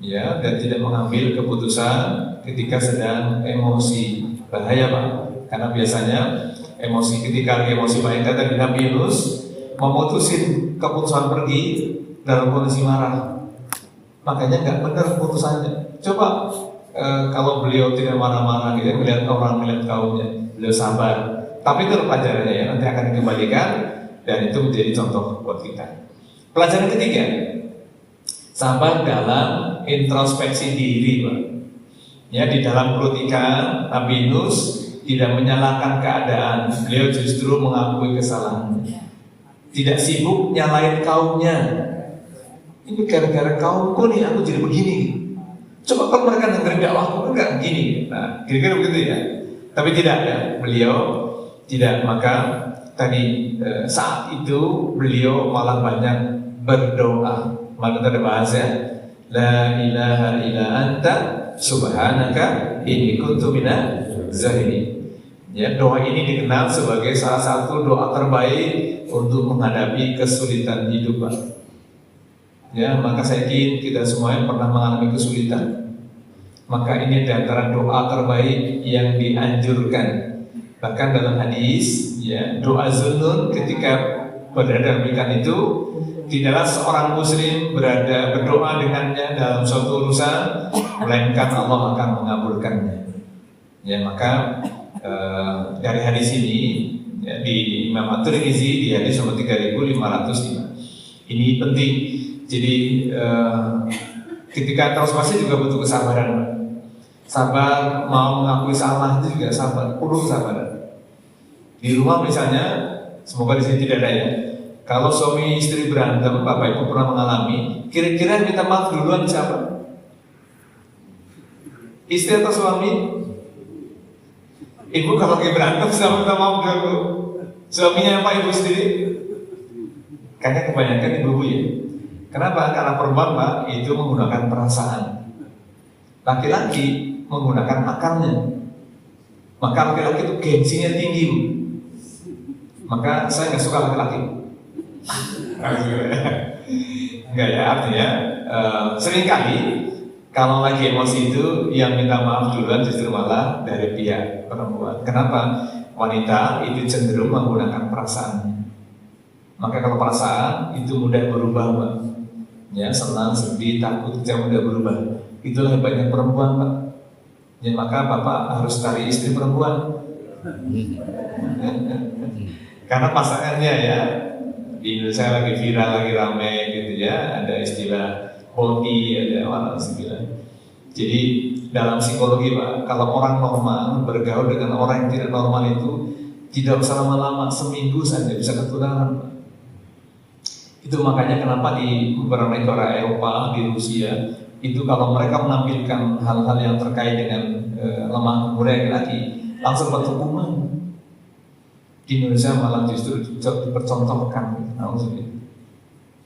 ya, dan tidak mengambil keputusan ketika sedang emosi. Bahaya Pak, karena biasanya ketika emosi Pak Enda tadi Nabi Yunus memutusin keputusan pergi dalam kondisi marah. Makanya nggak benar keputusannya. Coba kalau beliau tidak marah-marah gitu, melihat kaumnya, beliau sabar. Tapi itu pelajarannya ya, nanti akan dikembalikan. Dan itu menjadi contoh buat kita. Pelajaran ketiga, sabar dalam introspeksi diri, Pak. Ya, di dalam perut ikan, Nabi Yunus tidak menyalahkan keadaan, beliau justru mengakui kesalahannya. Tidak sibuk nyalain kaumnya. Ini gara-gara kaumku nih aku jadi begini. Coba kalau mereka dengerin dakwahku kan begini. Nah, kira-kira begitu ya. Tapi tidak ya, beliau tidak. Maka tadi saat itu beliau malah banyak berdoa. Maka ada bahasa La ilaha illa anta subhanaka inni kuntu minaz zalimin. Ya, doa ini dikenal sebagai salah satu doa terbaik untuk menghadapi kesulitan hidup, Pak. Ya, maka saya yakin kita semua yang pernah mengalami kesulitan, maka ini di antara doa terbaik yang dianjurkan. Bahkan dalam hadis, ya, doa Zunnun ketika berada dalam ikan itu, tidaklah seorang muslim berdoa dengannya dalam suatu urusan, melainkan Allah akan mengabulkannya. Ya, maka dari hadis ini ya, di Imam At-Tirmizi di hadis nomor 3505. Ini penting. Jadi ketika transformasi juga butuh kesabaran. Sabar mau mengakui salah itu juga sabar, perlu kesabaran. Di rumah misalnya, semoga di sini tidak ada ya. Kalau suami istri berantem, Bapak Ibu pernah mengalami, kira-kira minta maaf duluan siapa? Istri atau suami? Ibu kalau lagi berantem sama minta maaf dulu. Suaminya apa ibu sendiri? Kayaknya kebanyakan ibu-ibu ya. Kenapa? Karena perempuan Pak itu menggunakan perasaan. Laki-laki menggunakan akalnya. Maka laki-laki itu gengsinya tinggi, Bu. Maka saya nggak suka laki-laki. Enggak ya, artinya seringkali kalau lagi emosi itu yang minta maaf duluan justru malah dari pihak perempuan. Kenapa? Wanita itu cenderung menggunakan perasaannya. Maka kalau perasaan itu mudah berubah, Pak. Ya, senang, sedih, takut, kecewa mudah berubah. Itulah hebatnya perempuan, Pak. Ya, maka Bapak harus cari istri perempuan. Karena pasangannya ya, di Indonesia lagi viral, lagi rame gitu ya, ada istilah hoti, ada orang istilah. Jadi dalam psikologi Pak, kalau orang normal bergaul dengan orang yang tidak normal itu tidak usah lama-lama, seminggu saja bisa ketularan, Pak. Itu makanya kenapa di beberapa negara Eropa, di Rusia, itu kalau mereka menampilkan hal-hal yang terkait dengan lemah lembut laki, langsung dapat hukuman. Di Indonesia malah justru dipercontohkan, alhamdulillah.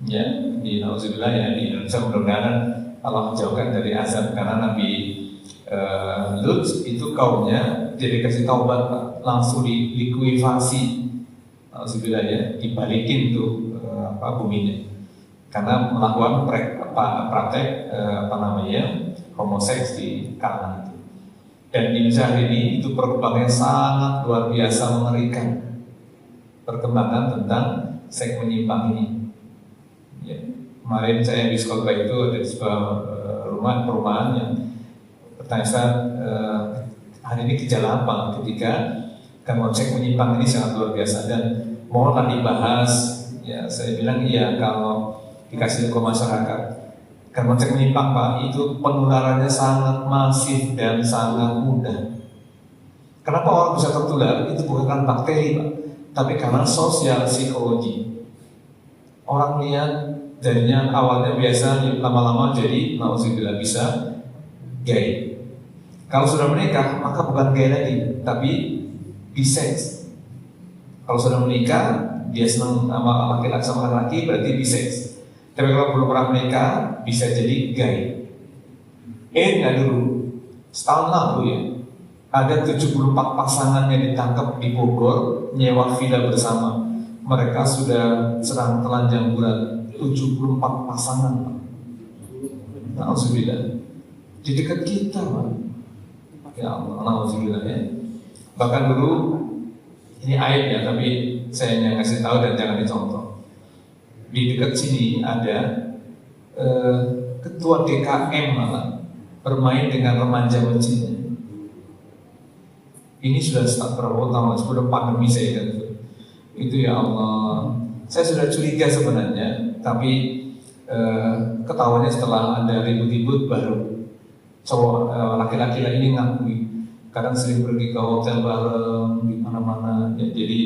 Ya, di alhamdulillah ya, di Indonesia mudah-mudahan Allah jauhkan dari azab, karena Nabi Lut itu kaumnya jadi kasih taubat, langsung dilikuifasi, alhamdulillah ya, dibalikin tuh buminya, karena melakukan praktek homoseks di kalangan itu. Dan di Indonesia hari ini itu perkembangannya sangat luar biasa mengerikan. Perkembangan tentang seks menyimpang ini. Ya. Kemarin saya di sekolah itu ada di sebuah perumahan yang bertanya saya hari ini gejala apa ketika gangguan seks menyimpang ini sangat luar biasa dan mohonlah dibahas. Ya saya bilang iya kalau dikasih ke masyarakat. Gangguan seks menyimpang Pak itu penularannya sangat masif dan sangat mudah. Kenapa orang bisa tertular? Itu bukan karena bakteri Pak, tapi karena sosial psikologi. Orang lihat jadinya awalnya biasa, lama-lama jadi nauzubillah bisa gay. Kalau sudah menikah maka bukan gay lagi, tapi bisex. Kalau sudah menikah dia senang sama laki-laki sama laki berarti bisex. Tapi kalau belum pernah menikah bisa jadi gay. Nggak dulu setahun lalu ya ada 74 pasangan yang ditangkap di Bogor nyewa villa bersama. Mereka sudah sedang telanjang bulan. 74 pasangan Pak. Nauzubillah. Di dekat kita Pak. Ya Allah, nauzubillah ya. Bahkan dulu ini aib ya, tapi saya hanya ngasih tahu dan jangan dicontoh. Di dekat sini ada ketua DKM malah bermain dengan remaja masjidnya. Ini sudah start berapa tahun sebelum pandemi saya kata. Itu ya Allah. Saya sudah curiga sebenarnya, tapi ketahuannya setelah ada ribut-ribut baru cowok laki-laki ini ngakui kadang sering pergi ke hotel bareng di mana-mana ya, jadi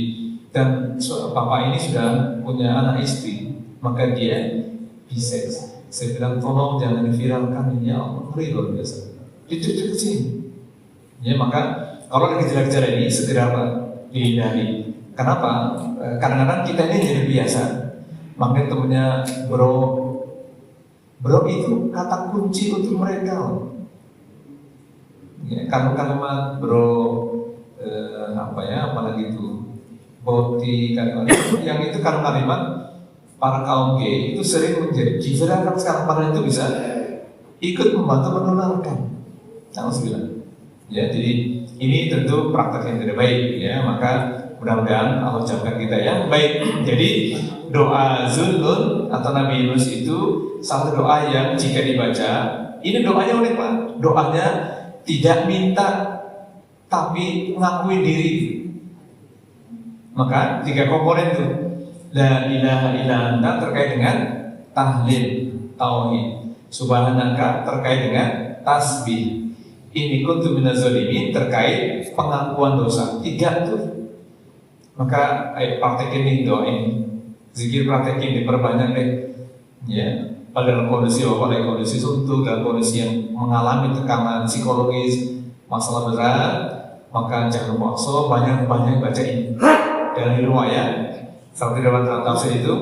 dan bapak ini sudah punya anak istri maka dia bisex. Saya bilang tolong jangan diviralkan ini ya Allah, ngeri luar biasa. Ditutup ke sini ya, maka kalau ada gejala-gejala ini segera dihindari. Kenapa? Kadang-kadang kita ini jadi biasa. Makanya temennya bro itu kata kunci untuk mereka. Ya, kalimat bro apalagi itu boti kalimat yang itu kalimat para kaum gay itu sering menjadi diviralkan sekarang padahal itu bisa ikut membantu menularkan. Alhamdulillah. Ya, jadi ini tentu praktek yang tidak baik ya, maka mudah-mudahan Allah jauhkan kita ya. Baik, jadi doa Zunnun atau Nabi Yunus itu satu doa yang jika dibaca, ini doanya unik Pak. Doanya tidak minta tapi ngakui diri. Maka tiga komponen itu la ilaha illa anta terkait dengan tahlil, tauhid. Subhanaka terkait dengan tasbih. Ini kuntu minaz zalimin terkait pengakuan dosa. Tiga tuh. Maka ayo praktekin nih doa ini, zikir praktekin diperbanyak deh, ya. Pada dalam kondisi kondisi suntuk, dalam kondisi yang mengalami tekanan psikologis, masalah berat, maka jangan lupa banyak baca ini. Dari riwayat, seperti dalam tafsir itu,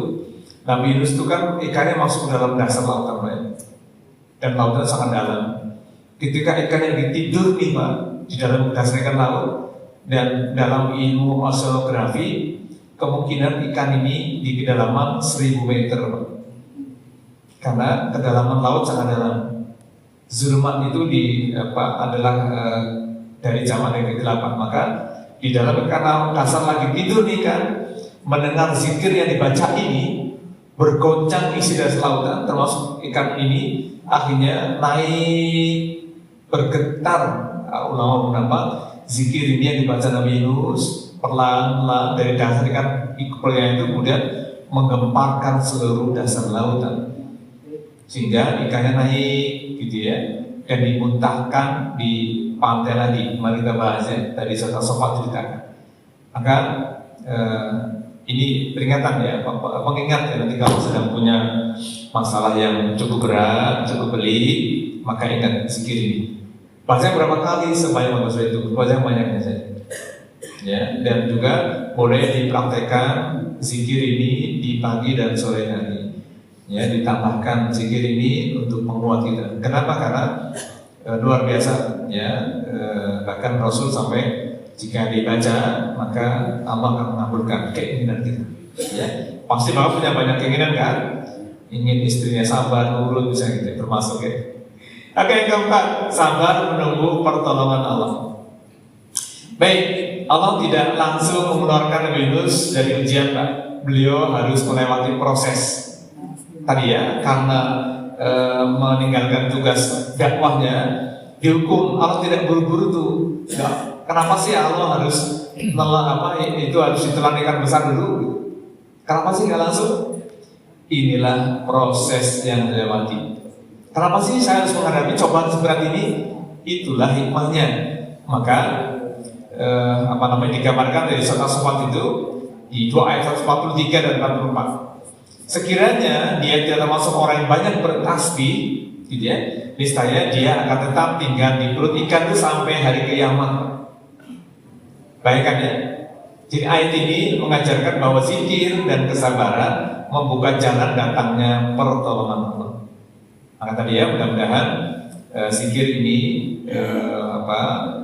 Nabi Yunus itu kan ikannya masuk ke dalam dasar lautan, ya. Dan lautan sangat dalam. Ketika ikan yang ditidur nih Pak, di dalam dasar ikan laut. Dan dalam ilmu oceanografi kemungkinan ikan ini di kedalaman 1000 meter karena kedalaman laut sangat dalam. Zulmat itu adalah dari zaman yang ke-8. Maka di dalam ikan dasar lagi tidur nih kan, mendengar zikir yang dibaca ini bergoncang isi dasar lautan termasuk ikan ini akhirnya naik bergetar. Ulama menambah zikir ini yang dibaca Nabi Yunus perlahan-lahan dari dasar ikan ikulnya itu kemudian menggemparkan seluruh dasar lautan sehingga ikannya naik gitu ya dan dimuntahkan di pantai lagi. Mari kita bahas ya, tadi Ustaz Sofat ceritakan. Maka ini peringatan ya, pengingat ya, nanti kalau sedang punya masalah yang cukup berat, cukup pelik, maka ingat zikir ini. Baca berapa kali sebanyak manusia itu, baca banyaknya saja. Ya, dan juga boleh dipraktekkan zikir ini di pagi dan sore hari. Ya, ditambahkan zikir ini untuk menguat kita. Kenapa? Karena luar biasa. Ya, bahkan Rasul sampai jika dibaca maka Allah akan mengabulkan keinginan kita. Ya, pasti Bapak punya banyak keinginan kan? Ingin istrinya sabar, nurut bisa gitu, termasuk ya. Oke, yang keempat, sabar menunggu pertolongan Allah. Baik, Allah tidak langsung mengeluarkan Nabi Yunus dari ujian, Pak. Beliau harus melewati proses. Tadi ya, karena meninggalkan tugas dakwahnya, dihukum. Allah tidak buru-buru tuh. Ya, kenapa sih Allah harus itu harus ditelan ikan besar dulu? Kenapa sih nggak langsung? Inilah proses yang dilewati. Kenapa sih saya harus menghadapi cobaan seberat ini? Itulah hikmahnya. Maka digambarkan dari surat As-Saffat itu di 2 ayat 143 dan 44. Sekiranya dia tidak termasuk orang yang banyak bertasbih, gitu ya, niscaya dia akan tetap tinggal di perut ikan itu sampai hari kiamat. Bayangkan ya. Jadi ayat ini mengajarkan bahwa zikir dan kesabaran membuka jalan datangnya pertolongan Allah. Maka tadi ya, mudah-mudahan zikir ini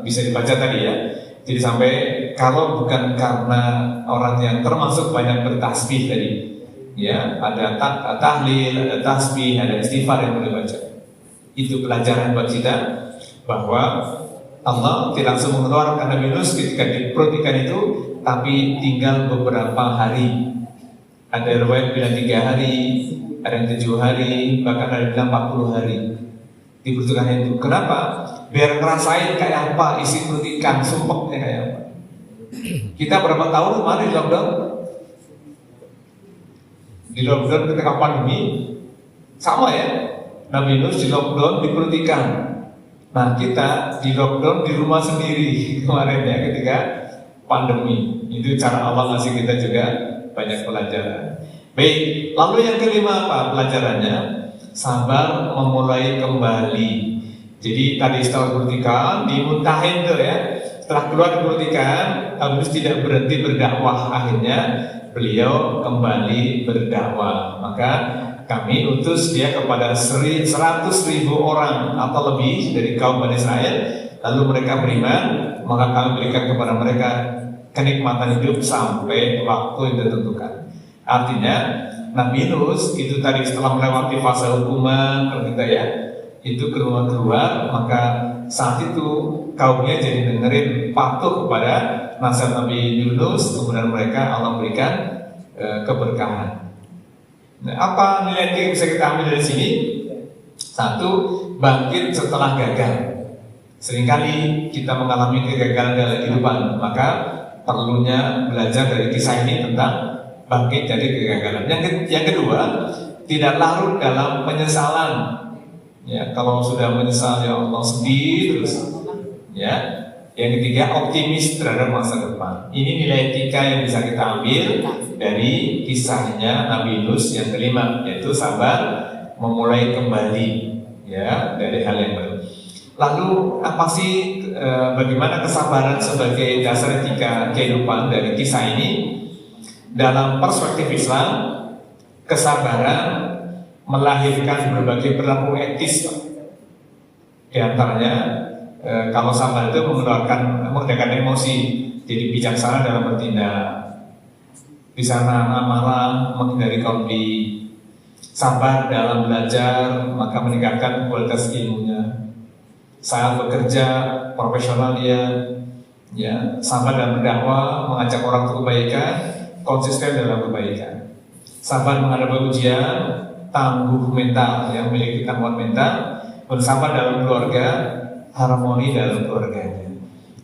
bisa dibaca tadi ya. Jadi sampai kalau bukan karena orang yang termasuk banyak bertasbih tadi, ya ada tahlil, ada tasbih, ada istighfar yang boleh baca. Itu pelajaran buat kita bahwa Allah tidak langsung mengeluarkan Nabi Yunus ketika di perut ikan itu, tapi tinggal beberapa hari. Ada riwayat bilang 3 hari, ada yang 7 hari, bahkan ada yang bilang 40 hari dibutuhkan itu. Kenapa? Biar ngerasain kayak apa isi perut ikan, sumpeknya kayak apa. Kita berapa tahun kemarin di lockdown? Di lockdown ketika pandemi sama ya. Nabi Yunus di lockdown di perut ikan. Nah kita di lockdown di rumah sendiri kemarin ya ketika pandemi. Itu cara Allah ngasih kita juga banyak pelajaran. Baik, lalu yang kelima apa pelajarannya? Sabar memulai kembali. Jadi tadi setelah perut ikan dimuntahin tuh ya. Setelah keluar dari perut ikan, Yunus tidak berhenti berdakwah. Akhirnya beliau kembali berdakwah. Maka kami utus dia kepada 100.000 orang atau lebih dari kaum Bani Israel. Lalu mereka beriman, maka kami berikan kepada mereka kenikmatan hidup sampai waktu yang ditentukan. Artinya Nabi Yunus itu tadi setelah melewati fase hukuman, kalau kita ya itu keluar, maka saat itu kaumnya jadi dengerin, patuh kepada nasihat Nabi Yunus. Kemudian mereka Allah berikan keberkahan. Nah, apa nilai yang bisa kita ambil dari sini? Satu, bangkit setelah gagal. Seringkali kita mengalami kegagalan dalam kehidupan, maka perlunya belajar dari kisah ini tentang bangkit dari kegagalan. Yang kedua, tidak larut dalam penyesalan. Ya, kalau sudah menyesal ya Allah sedih terus. Ya. Yang ketiga, optimis terhadap masa depan. Ini nilai etika yang bisa kita ambil dari kisahnya Nabi Yunus yang kelima, yaitu sabar memulai kembali ya dari hal yang baru. Lalu apa sih bagaimana kesabaran sebagai dasar etika kehidupan dari kisah ini? Dalam perspektif Islam, kesabaran melahirkan berbagai perilaku etis. Di antaranya, kalau sabar itu mengeluarkan emosi, jadi bijaksana dalam bertindak. Bisa nahan marah, menghindari konflik. Sabar dalam belajar, maka meningkatkan kualitas ilmunya. Saat bekerja, profesional dia, ya, sabar dalam berdakwah, mengajak orang untuk kebaikan, konsisten dalam kebaikan. Sabar menghadapi ujian, tangguh mental, yang memiliki kemampuan mental, bersabar dalam keluarga, harmoni dalam keluarganya.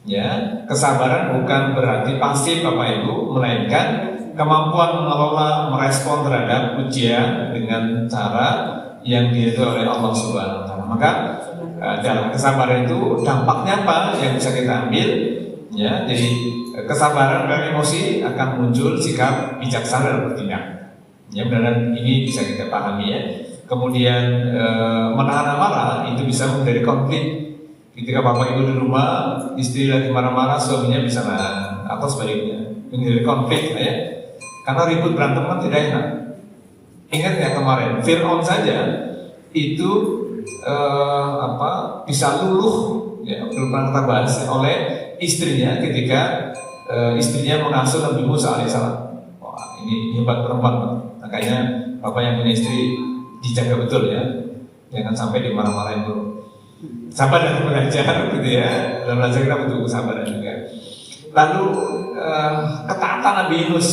Ya, kesabaran bukan berarti pasif Bapak Ibu, melainkan kemampuan mengelola, merespon terhadap ujian dengan cara yang diridhoi oleh Allah Subhanahu wa taala. Maka dalam kesabaran itu dampaknya apa yang bisa kita ambil? Ya, jadi kesabaran dan emosi akan muncul sikap bijaksana dalam bertindak. Ya, benar ini bisa kita pahami ya. Kemudian menahan amarah itu bisa menghindari konflik. Ketika bapak ibu di rumah, istri lagi marah-marah, suaminya bisa nahan, atau sebaliknya menghindari konflik ya. Karena ribut berantem kan tidak enak. Ingat ya kemarin, Fir'aun saja itu bisa luluh, ya belum pernah kita bahas ya, oleh istrinya ketika istrinya mengasuh Nabi Musa alaihissalam. Wah, ini hebat perempuan. Makanya bapak yang punya istri dijaga betul ya, jangan sampai dimarah-marahin dulu. Sabar dalam belajar gitu ya. Dalam belajar kita butuh kesabaran juga. Lalu ketaatan Nabi Yunus,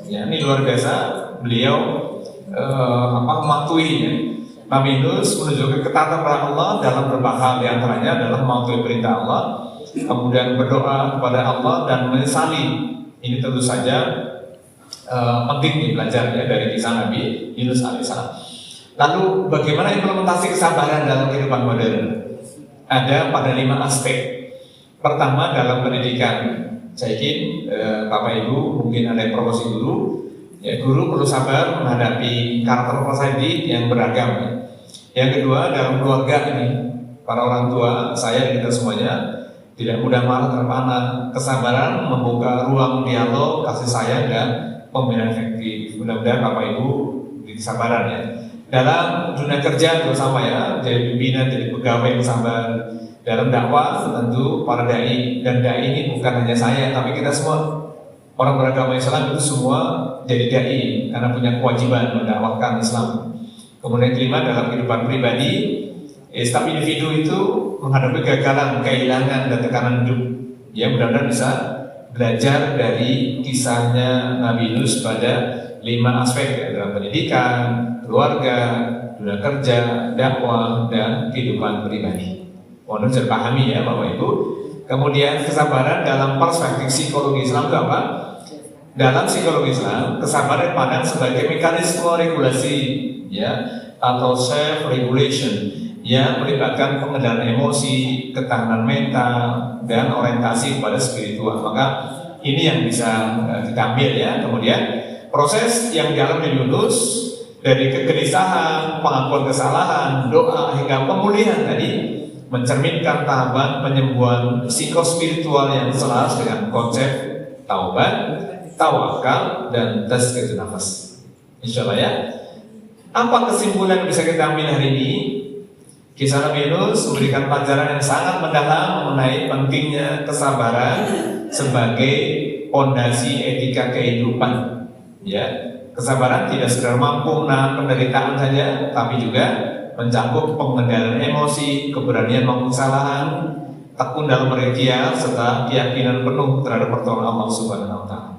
ya ini luar biasa. Beliau mematuhi ya. Nabi Yunus menunjukkan ketaatan kepada Allah dalam berbagai hal, di antaranya adalah mematuhi perintah Allah, kemudian berdoa kepada Allah dan menyesali. Ini tentu saja penting belajar ya dari kisah Nabi Yunus alaihissalam. Lalu bagaimana implementasi kesabaran dalam kehidupan modern? Ada pada 5 aspek. Pertama, dalam pendidikan. Saya yakin Bapak Ibu mungkin ada yang promosi guru. Ya, guru perlu sabar menghadapi karakter peserta didik yang beragam. Yang kedua, dalam keluarga ini, para orang tua, saya dan kita semuanya tidak mudah marah terhadap anak. Kesabaran membuka ruang dialog, kasih sayang dan pembinaan efektif. Mudah-mudahan Bapak Ibu kesabaran ya. Dalam dunia kerja juga sama ya, jadi pimpinan, jadi pegawai yang sabar. Dalam dakwah tentu para dai, dan dai ini bukan hanya saya, tapi kita semua orang beragama Islam itu semua jadi dai karena punya kewajiban mendakwahkan Islam. Kemudian kelima, dalam kehidupan pribadi, setiap individu itu menghadapi kegagalan, kehilangan dan tekanan hidup. Ya mudah-mudahan bisa belajar dari kisahnya Nabi Yunus pada 5 aspek ya, dalam pendidikan, keluarga, dunia kerja, dakwah, dan kehidupan pribadi. Mohon bisa dipahami ya Bapak Ibu. Kemudian kesabaran dalam perspektif psikologi Islam itu apa? Dalam psikologi Islam, kesabaran dipandang sebagai mekanisme regulasi ya, atau self regulation yang melibatkan pengendalian emosi, ketahanan mental, dan orientasi pada spiritual. Maka ini yang bisa kita ambil ya. Kemudian proses yang dialami Yunus dari kegelisahan, pengakuan kesalahan, doa hingga pemulihan tadi mencerminkan tahapan penyembuhan psikospiritual yang selaras dengan konsep taubat, tawakal, dan tazkiyatun nafas. Insyaallah ya. Apa kesimpulan yang bisa kita ambil hari ini? Kisah Nabi Yunus memberikan pelajaran yang sangat mendalam mengenai pentingnya kesabaran sebagai fondasi etika kehidupan. Ya, kesabaran tidak sekedar mampu menahan penderitaan saja, tapi juga mencakup pengendalian emosi, keberanian maupun kesalahan, tekun dalam berikhtiar, serta keyakinan penuh terhadap pertolongan Allah Subhanahu wa taala.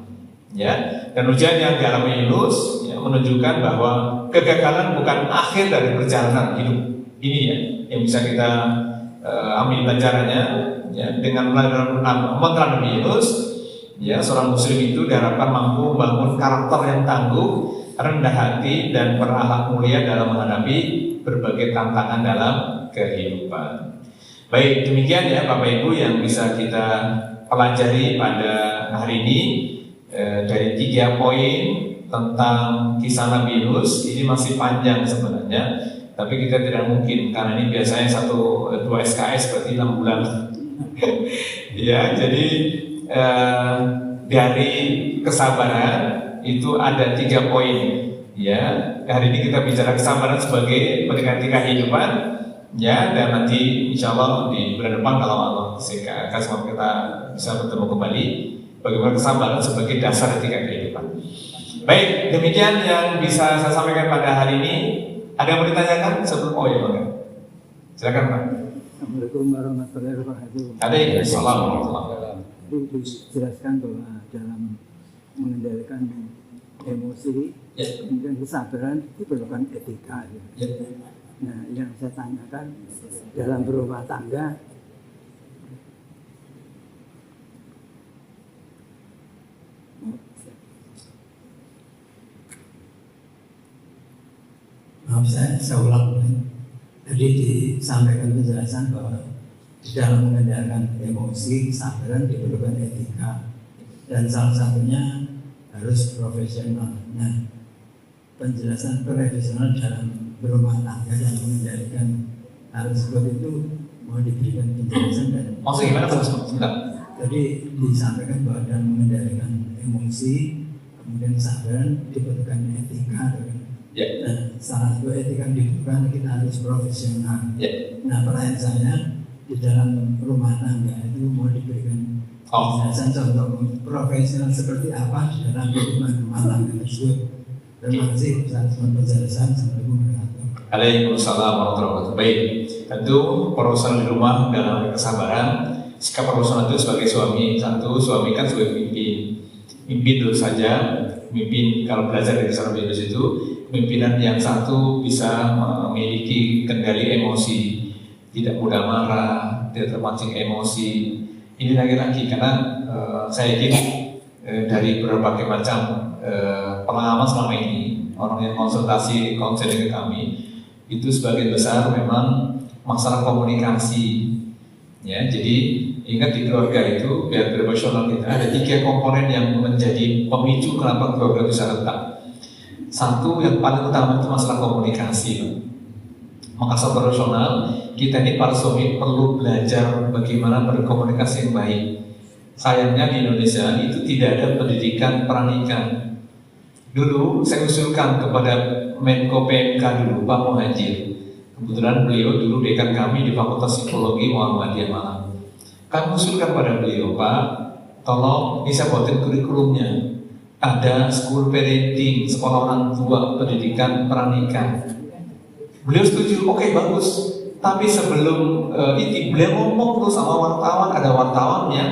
Ya, dan ujian yang dialami Yunus ya, menunjukkan bahwa kegagalan bukan akhir dari perjalanan hidup. Ini ya yang bisa kita ambil pelajarannya ya, dengan mantra Nabi Yunus ya, seorang muslim itu diharapkan mampu membangun karakter yang tangguh, rendah hati, dan berakhlak mulia dalam menghadapi berbagai tantangan dalam kehidupan. Baik, demikian ya Bapak Ibu yang bisa kita pelajari pada hari ini dari 3 poin tentang kisah Nabi Yunus. Ini masih panjang sebenarnya, tapi kita tidak mungkin karena ini biasanya 1-2 SKS berarti 6 bulan. Ya, jadi dari kesabaran itu ada 3 poin. Ya, hari ini kita bicara kesabaran sebagai pendekatan kehidupan. Ya, dan nanti insya Allah di bulan depan kalau Allah kasih kita bisa bertemu kembali bagaimana kesabaran sebagai dasar etika kehidupan. Baik, demikian yang bisa saya sampaikan pada hari ini. Ada yang mau ditanyakan sebelum Bang? Silakan Pak. Assalamualaikum warahmatullahi wabarakatuh. Ada yang Assalamualaikum. Dijelaskan bahwa dalam mengendalikan emosi, ya, kemudian kesabaran diperlukan etika. Ya. Nah, yang saya tanyakan dalam berumah tangga, maaf saya ulang. Jadi disampaikan penjelasan bahwa di dalam mengendalikan emosi, kesabaran diperlukan etika, dan salah satunya harus profesional. Nah, penjelasan profesional dalam berumah tangga dan mengendalikan hal tersebut itu mau diberikan penjelasan dan maksudnya gimana Mas? Jadi disampaikan bahwa dalam mengendalikan emosi, kemudian kesabaran diperlukan etika. Ya. Nah, salah satu etika yang dibutuhkan kita harus profesional. Ya. Nah, pertanyaan saya di dalam rumah tangga itu mau diberikan penjelasan contoh profesional seperti apa di dalam kehidupan rumah tangga tersebut. Terima kasih atas penjelasan. Assalamualaikum warahmatullahi wabarakatuh. Waalaikumsalam warahmatullahi wabarakatuh. Baik. tentu profesional di rumah dalam kesabaran. Sikap profesional itu sebagai suami, suami kan sebagai mimpin dulu saja, mimpin kalau belajar dari seorang Yunus itu, pimpinan yang satu bisa memiliki kendali emosi, tidak mudah marah, tidak terpancing emosi. Ini lagi-lagi karena saya yakin dari berbagai macam pengalaman selama ini, orang yang konsultasi konseling ke kami, itu sebagian besar memang masalah komunikasi. Ya, jadi ingat di keluarga itu biar profesional kita ada 3 komponen yang menjadi pemicu kenapa keluarga bisa retak. Satu yang paling utama itu masalah komunikasi. Maka secara profesional kita ini para suami perlu belajar bagaimana berkomunikasi yang baik. Sayangnya di Indonesia itu tidak ada pendidikan pernikah. Dulu saya usulkan kepada Menko PMK dulu Pak Muhajir. Kebetulan beliau dulu dekan kami di Fakultas Psikologi Muhammadiyah Malang. Kami usulkan pada beliau, Pak, tolong bisa buatin kurikulumnya. Ada school parenting, sekolah orang tua, pendidikan pernikah. Beliau setuju, oke, bagus. Tapi sebelum itu beliau ngomong tuh sama wartawan, ada wartawan yang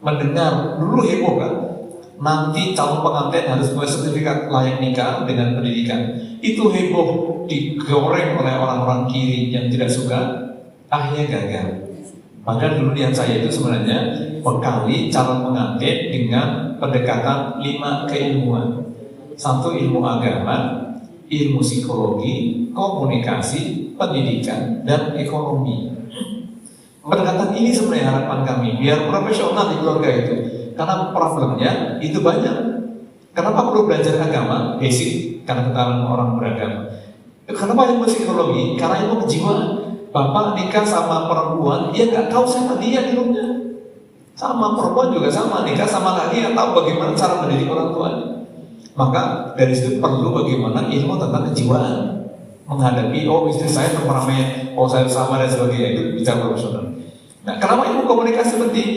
mendengar, dulu heboh kan. Nanti calon pengantin harus punya sertifikat layak nikah dengan pendidikan. Itu heboh, digoreng oleh orang-orang kiri yang tidak suka, akhirnya gagal. Padahal dulu niat saya itu sebenarnya bekali calon pengantin dengan pendekatan 5 keilmuan. 1 ilmu agama, ilmu psikologi, komunikasi, pendidikan, dan ekonomi. Pendekatan ini sebenarnya harapan kami biar profesional di keluarga itu. Karena problemnya itu banyak. Kenapa perlu belajar agama? Basic, karena ketahuan orang beragama. Kenapa ilmu psikologi? Karena ilmu kejiwaan. Bapak nikah sama perempuan, dia nggak tahu siapa dia di rumahnya. Sama perempuan juga sama, nikah sama laki yang tahu bagaimana cara mendidik orang tuanya. Maka dari situ perlu bagaimana ilmu tentang kejiwaan. Menghadapi, oh istri saya temperamennya, oh saya sama dan sebagainya, itu bicara profesional. Nah, kenapa ilmu komunikasi penting?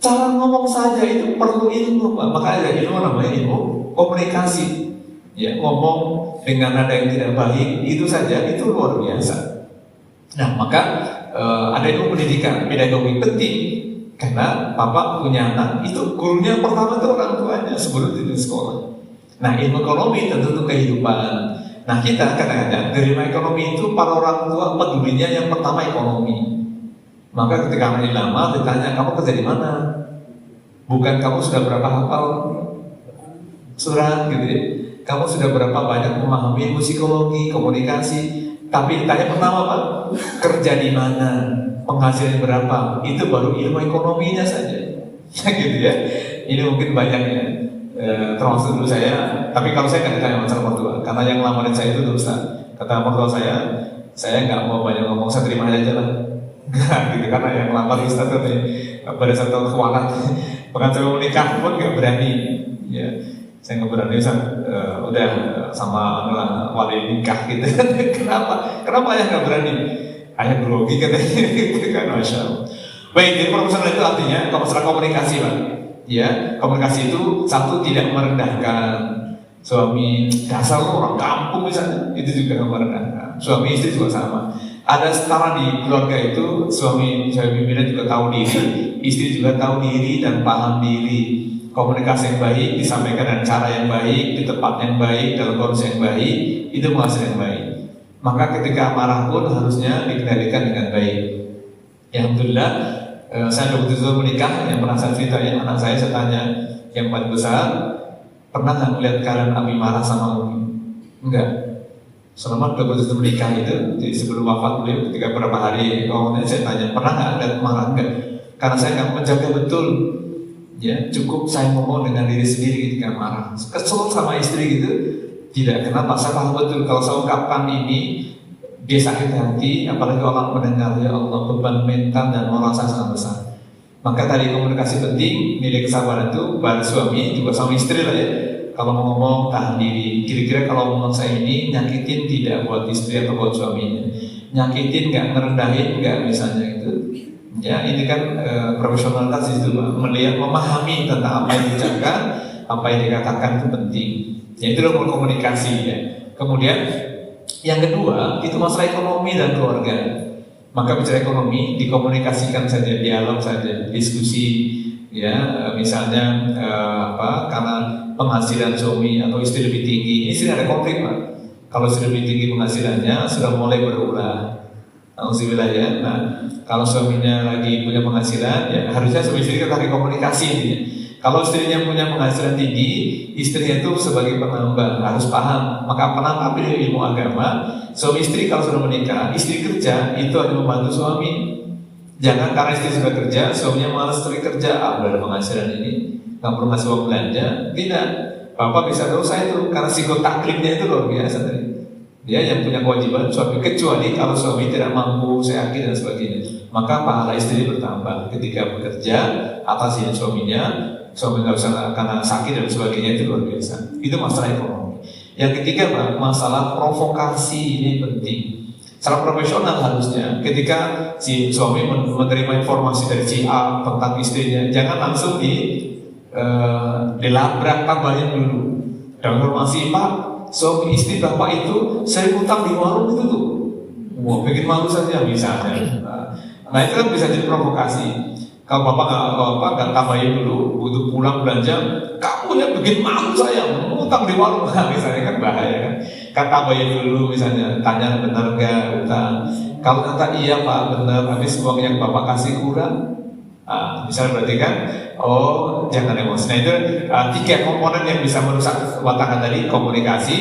Cara ngomong saja itu perlu ilmu, Pak. Makanya ada ilmu namanya ilmu komunikasi. Ya, ngomong dengan nada yang tidak baik itu saja itu luar biasa. Nah, maka ada ilmu pendidikan, pedagogi penting karena Bapak punya anak itu gurunya pertama itu orang tuanya sebelum di sekolah. Nah, ilmu ekonomi tentu untuk kehidupan. Nah, kita kadang-kadang dari ekonomi itu para orang tua pedulinya yang pertama ekonomi. Maka ketika anak dilamar ditanya kamu kerja di mana? Bukan kamu sudah berapa hafal surat gitu ya. Kamu sudah berapa banyak memahami ilmu psikologi, komunikasi. Tapi ditanya pertama Pak, kerja di mana? Penghasilan berapa? Itu baru ilmu ekonominya saja. Gitu ya. Ini mungkin banyak ya. Termasuk dulu saya. Tapi kalau saya nggak ditanya masalah mertua, karena yang lamarin saya itu dosa. Kata mertua saya nggak mau banyak ngomong, saya terima aja lah. Gitu, karena yang lamar Ustaz katanya pada satu keuangan pengacara menikah pun nggak berani ya, saya nggak berani udah sama wali nikah gitu. Kenapa ayah nggak berani? Ayah grogi katanya gitu kan, Masya Allah. Baik, jadi profesional itu artinya kalau masalah komunikasi Pak ya, komunikasi itu satu tidak merendahkan suami, dasar orang kampung misalnya, itu juga merendahkan. Suami istri juga sama. Ada setara di keluarga itu, suami pimpinan juga tahu diri, istri juga tahu diri dan paham diri. Komunikasi yang baik disampaikan dengan cara yang baik, di tempat yang baik, dalam kondisi yang baik, itu menghasilkan yang baik. Maka ketika marah pun harusnya dikendalikan dengan baik. Ya, alhamdulillah, saya sudah betul-betul menikah. Yang pernah saya ceritain anak saya tanya yang paling besar, pernah nggak melihat kalian Abi marah sama Umi? Enggak. Selama 2 tahun menikah itu, jadi sebelum wafat beliau, ketika beberapa hari kemudian saya tanya, pernah nggak ada marah? Enggak, karena saya nggak menjaga betul. Ya, cukup saya ngomong dengan diri sendiri ketika marah. Kesel sama istri gitu, tidak. Kenapa? Saya paham betul kalau saya ungkapkan ini, dia sakit hati, apalagi orang mendengar, ya Allah, beban mental dan moral saya sangat besar. Maka tadi komunikasi penting, nilai kesabaran itu pada suami juga sama istri lah ya. Kalau mau ngomong tahan diri. Kira-kira kalau ngomong saya ini nyakitin tidak buat istri atau buat suaminya, nyakitin nggak, ngerendahin nggak misalnya itu. Ya ini kan profesionalitas itu melihat, memahami tentang apa yang diucapkan, apa yang dikatakan itu penting. Ya itu adalah komunikasi ya. Kemudian yang kedua itu masalah ekonomi dan keluarga. Maka bicara ekonomi dikomunikasikan saja, dialog saja, diskusi, ya misalnya karena penghasilan suami atau istri lebih tinggi, ini sudah ada konflik Pak. Kalau sudah lebih tinggi penghasilannya sudah mulai berulah. Alhamdulillah ya. Nah, kalau suaminya lagi punya penghasilan, ya harusnya suami istri kita komunikasi ini. Kalau istrinya punya penghasilan tinggi, istrinya itu sebagai penambah harus paham. Maka ambil ilmu agama. Suami istri kalau sudah menikah, istri kerja itu hanya membantu suami. Jangan karena istri sudah kerja, suaminya malas pergi kerja. Udah ada penghasilan ini, nggak perlu ngasih uang belanja. Tidak. Bapak bisa tahu saya itu karena sikut taklifnya itu luar biasa tadi. Dia yang punya kewajiban suami, kecuali kalau suami tidak mampu, sakit dan sebagainya, maka pahala istri bertambah ketika bekerja atas izin suaminya. Suami nggak usah karena sakit dan sebagainya, itu luar biasa. Itu masalah ekonomi. Yang ketiga Pak, masalah provokasi ini penting. Secara profesional harusnya ketika si suami menerima informasi dari si A tentang istrinya, jangan langsung dilabrak, kabarnya dulu. Dan informasi Pak, suami istri bapak itu saya utang di warung itu tuh, mau bikin malu saja misalnya. Nah itu kan bisa jadi provokasi. Kalau bapak nggak tambahin dulu, butuh pulang belanja, kamu yang bikin malu saya, utang di warung, misalnya kan bahaya kan. Kan tambahin dulu misalnya, tanya benar nggak utang. Kalau kata iya Pak benar, habis uang yang bapak kasih kurang. Misalnya berarti kan, jangan emosi. Nah itu 3 komponen yang bisa merusak watakan tadi, komunikasi,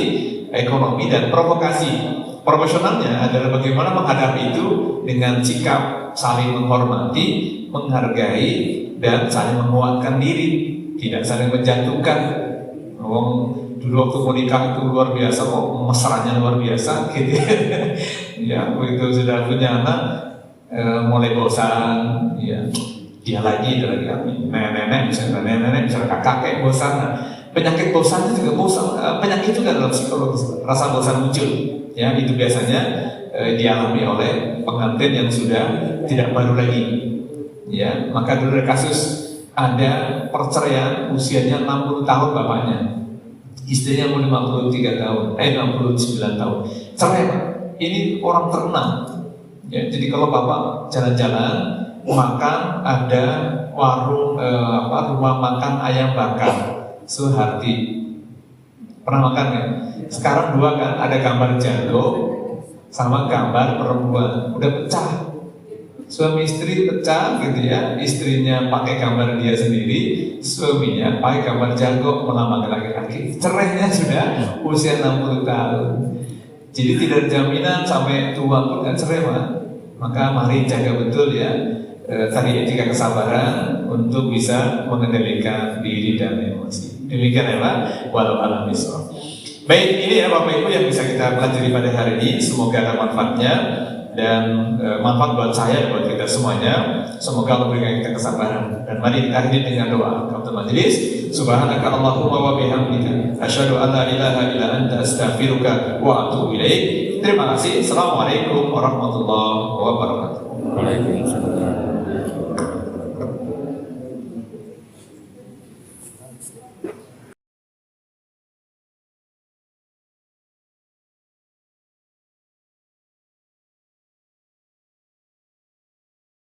ekonomi, dan provokasi. Profesionalnya adalah bagaimana menghadapi itu dengan sikap saling menghormati, menghargai, dan saling menguatkan diri, tidak saling menjatuhkan. Dulu waktu menikah itu luar biasa, kok mesranya luar biasa, gitu. Ya, begitu sudah punya anak, mulai bosan, ya. Dia lagi, nenek, misalnya kakek bosan. Penyakit bosannya juga bosan. Penyakit juga dalam psikologis, rasa bosan muncul. Ya, itu biasanya dialami oleh pengantin yang sudah tidak baru lagi. Ya, maka dulu ada kasus ada perceraian usianya 60 tahun bapaknya, istrinya mau 53 tahun, 69 tahun. Cerai Pak. Ini orang terenam. Ya, jadi kalau bapak jalan-jalan makan ada warung rumah makan ayam bakar Suharti, pernah makan ya? Sekarang 2 kan, ada gambar jago sama gambar perempuan, udah pecah. Suami istri pecah gitu ya, istrinya pakai gambar dia sendiri, suaminya pakai gambar jago melamar laki-laki. Cerainya sudah usia 60 tahun. Jadi tidak ada jaminan sampai tua pun nggak cerai Pak. Maka mari jaga betul ya. Tadi etika kesabaran untuk bisa mengendalikan diri dan emosi. Demikian ya Pak. Walau alam bisawab. Baik, ini ya Bapak Ibu yang bisa kita pelajari pada hari ini. Semoga ada manfaatnya dan manfaat buat saya dan buat kita semuanya. Semoga Allah berikan kita kesabaran. Dan mari kita akhiri dengan doa kafatul majelis. Subhanaka Allahumma wa bihamdika asyhadu an la ilaha illa anta astaghfiruka wa atubu ilaik. Terima kasih. Assalamualaikum warahmatullahi wabarakatuh. Waalaikumsalam.